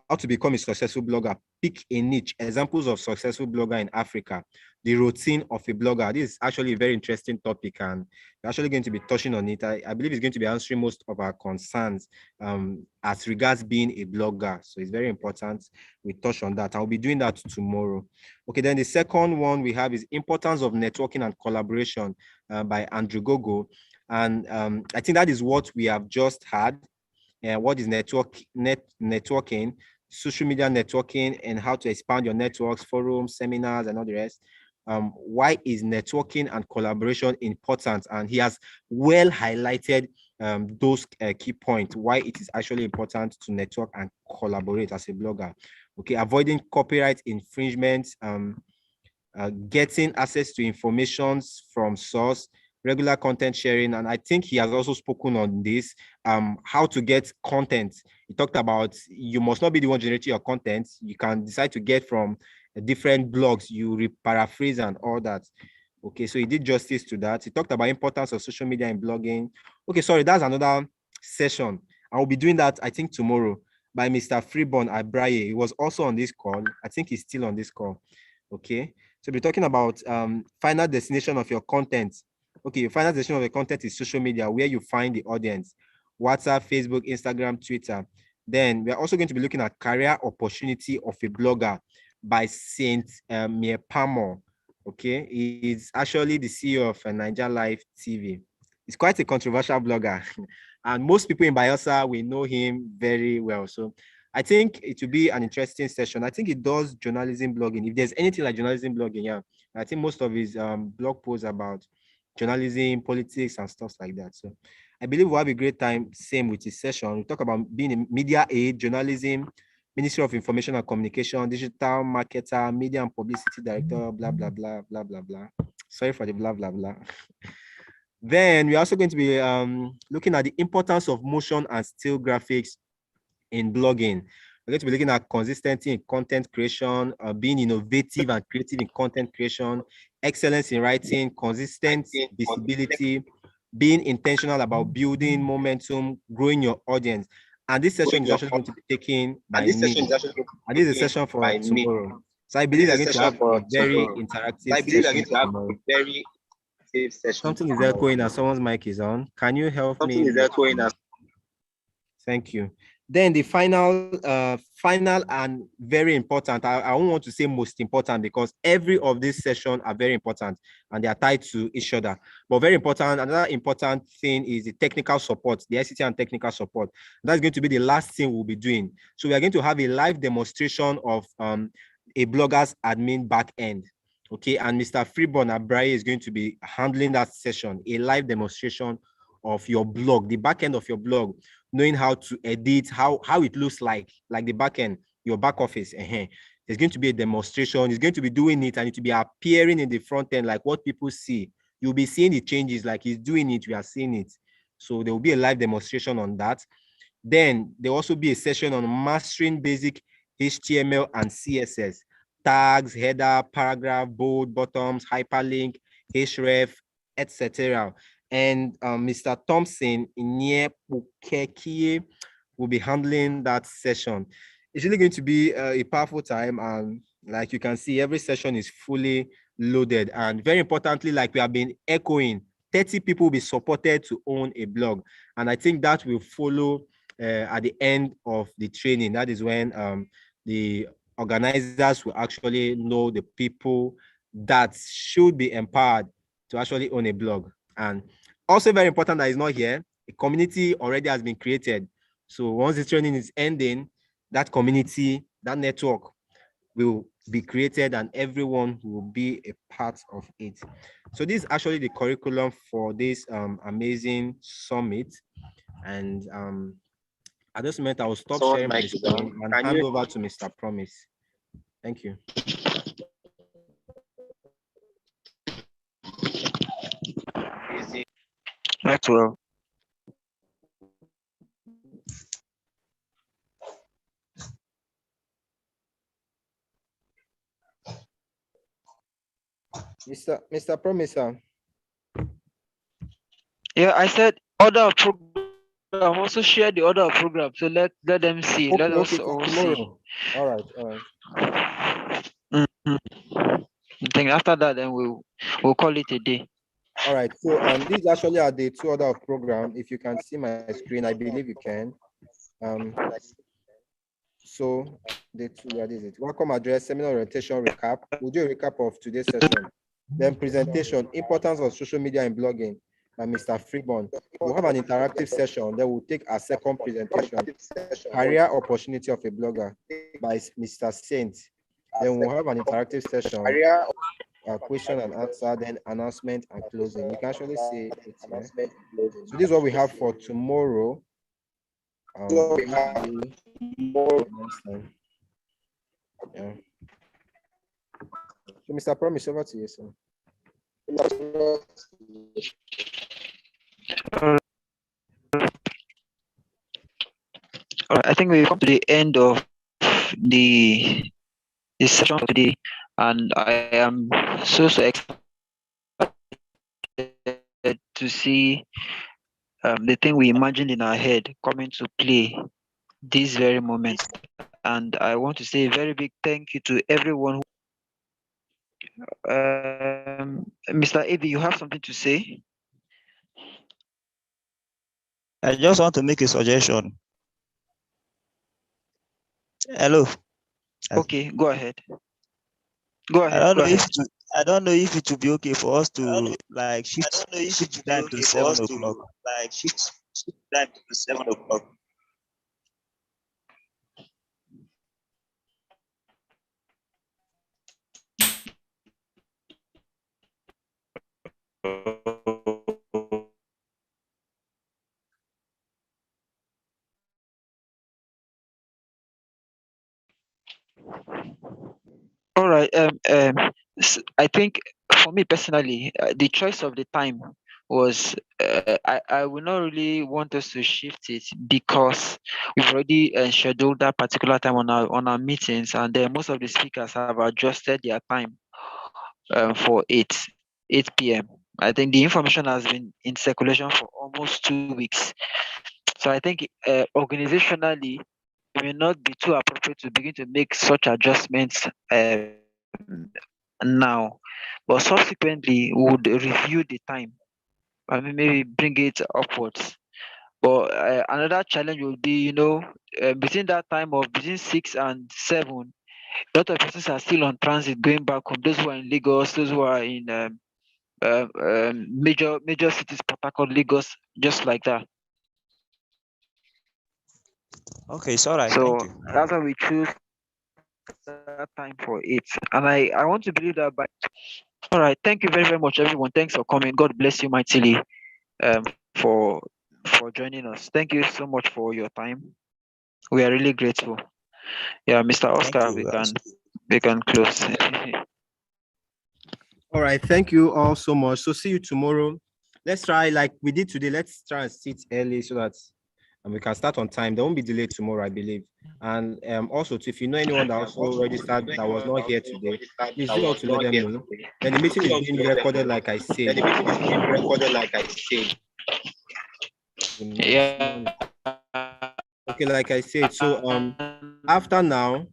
Speaker 6: How to become a successful blogger. Pick a niche. Examples of successful blogger in Africa. The routine of a blogger. This is actually a very interesting topic, and we're actually going to be touching on it. I believe it's going to be answering most of our concerns as regards being a blogger. So it's very important we touch on that. I'll be doing that tomorrow. Okay, then the second one we have is Importance of Networking and Collaboration by Andrew Gogo. And I think that is what we have just had. What is networking, social media networking, and how to expand your networks, forums, seminars, and all the rest. Why is networking and collaboration important? And he has well highlighted those key points, why it is actually important to network and collaborate as a blogger. Okay, avoiding copyright infringement, getting access to information from source, regular content sharing. And I think he has also spoken on this, how to get content. He talked about you must not be the one generating your content. You can decide to get from different blogs, you paraphrase and all that. Okay, so he did justice to that. He talked about importance of social media and blogging. Okay, sorry, that's another session. I will be doing that, I think, tomorrow by Mr. Freeborn Abraye. He was also on this call. I think he's still on this call. Okay, so we're talking about final destination of your content. Okay, your final destination of your content is social media, where you find the audience. WhatsApp, Facebook, Instagram, Twitter. Then we're also going to be looking at career opportunity of a blogger by Saint Miepamo. Okay, he's actually the CEO of Niger Live TV. He's quite a controversial blogger, and most people in Bayelsa will know him very well. So I think it will be an interesting session. I think he does journalism blogging. If there's anything like journalism blogging, yeah, I think most of his blog posts about journalism, politics, and stuff like that. So I believe we'll have a great time. Same with his session. We talk about being a media aid, journalism, Ministry of Information and Communication, digital marketer, media and publicity director, blah, blah, blah, blah, blah, blah. Sorry for the blah, blah, blah. Then we're also going to be looking at the importance of motion and still graphics in blogging. We're going to be looking at consistency in content creation, being innovative and creative in content creation, excellence in writing, consistent visibility, being intentional about building momentum, growing your audience. And this session is actually going to be taken by me. And this is a session for tomorrow. So I believe we're going to have a very interactive session tomorrow. Something is echoing as someone's mic is on. Can you help me? Thank you. Then the final and very important, I don't want to say most important because every of these sessions are very important and they are tied to each other. But very important, another important thing is the technical support, the ICT and technical support. That's going to be the last thing we'll be doing. So we are going to have a live demonstration of a blogger's admin back end. Okay, and Mr. Freeborn Abraye is going to be handling that session, a live demonstration of your blog, the back end of your blog, knowing how to edit, how it looks like the back end, your back office. There's going to be a demonstration. He's going to be doing it and it will be appearing in the front end like what people see. You'll be seeing the changes like he's doing it. We are seeing it. So there will be a live demonstration on that. Then there will also be a session on mastering basic HTML and CSS, tags, header, paragraph, bold, bottoms, hyperlink, href, etc. And Mr. Thompson Inyepukekie will be handling that session. It's really going to be a powerful time, and like you can see, every session is fully loaded. And very importantly, like we have been echoing, 30 people will be supported to own a blog. And I think that will follow at the end of the training. That is when the organizers will actually know the people that should be empowered to actually own a blog. And also very important that is not here, a community already has been created. So once the training is ending, that community, that network will be created and everyone will be a part of it. So this is actually the curriculum for this amazing summit. And at this moment, I will stop sharing my screen and hand over to Mr. Promise. Thank you.
Speaker 2: That's well.
Speaker 6: Mr. Promise.
Speaker 2: Yeah, I said order of program. Also share the order of program. So let them see.
Speaker 6: Okay,
Speaker 2: Let us
Speaker 6: okay,
Speaker 2: all
Speaker 6: tomorrow.
Speaker 2: see.
Speaker 6: All right, all right.
Speaker 2: I think after that, then we'll call it a day.
Speaker 6: All right. So these actually are the two order of program. If you can see my screen, I believe you can. So the two, what is it? Welcome address, seminar orientation recap. We'll do a recap of today's session. Then presentation, importance of social media and blogging by Mr. Freeborn. We'll have an interactive session. Then we'll take our second presentation, career opportunity of a blogger by Mr. Saint. Then we'll have an interactive session, question and answer, then announcement and closing. You can actually see it here. So this is what we have for tomorrow. Yeah. So Mr. Promise, over to you, sir.
Speaker 2: All right, I think we've come to the end of the session for today, and I am so excited to see the thing we imagined in our head coming to play this very moment. And I want to say a very big thank you to everyone. Mr. Avi, you have something to say?
Speaker 4: I just want to make a suggestion. Hello.
Speaker 2: Okay, go ahead. Go ahead.
Speaker 4: I don't know if it would be okay for us to like shift time to 7 o'clock.
Speaker 11: Shift time to 7 o'clock.
Speaker 2: All right. I think for me personally, the choice of the time was I will not really want us to shift it because we've already scheduled that particular time on our meetings, and then most of the speakers have adjusted their time for 8 p.m. I think the information has been in circulation for almost 2 weeks. So I think organizationally, it may not be too appropriate to begin to make such adjustments now, but subsequently we would review the time. I mean, maybe bring it upwards. But another challenge will be, between that time of between 6 and 7, a lot of persons are still on transit going back home. Those who are in Lagos, those who are in major cities, Port Harcourt, Lagos, just like that.
Speaker 11: Okay, it's all right.
Speaker 2: So
Speaker 11: Thank you.
Speaker 2: that's why we choose that time for it. And I want to believe that by all right. Thank you very, very much, everyone. Thanks for coming. God bless you mightily for joining us. Thank you so much for your time. We are really grateful. Yeah, Mr.
Speaker 11: Thank
Speaker 2: Oscar,
Speaker 11: you.
Speaker 2: we can close.
Speaker 6: All right, thank you all so much. So see you tomorrow. Let's try like we did today. Let's try and sit early so that we can start on time. There won't be delayed tomorrow, I believe. And also, if you know anyone that also registered that was not here today, please do all to let them know. Then the meeting is being recorded, like I said. Good night.
Speaker 2: Yeah.
Speaker 6: Okay, like I said. So after now,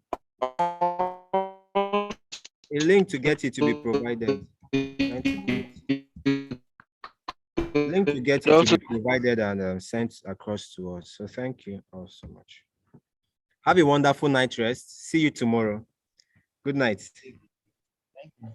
Speaker 6: a link to get it to be provided. Link to get it to be provided and sent across to us. So thank you all so much. Have a wonderful night rest. See you tomorrow. Good night.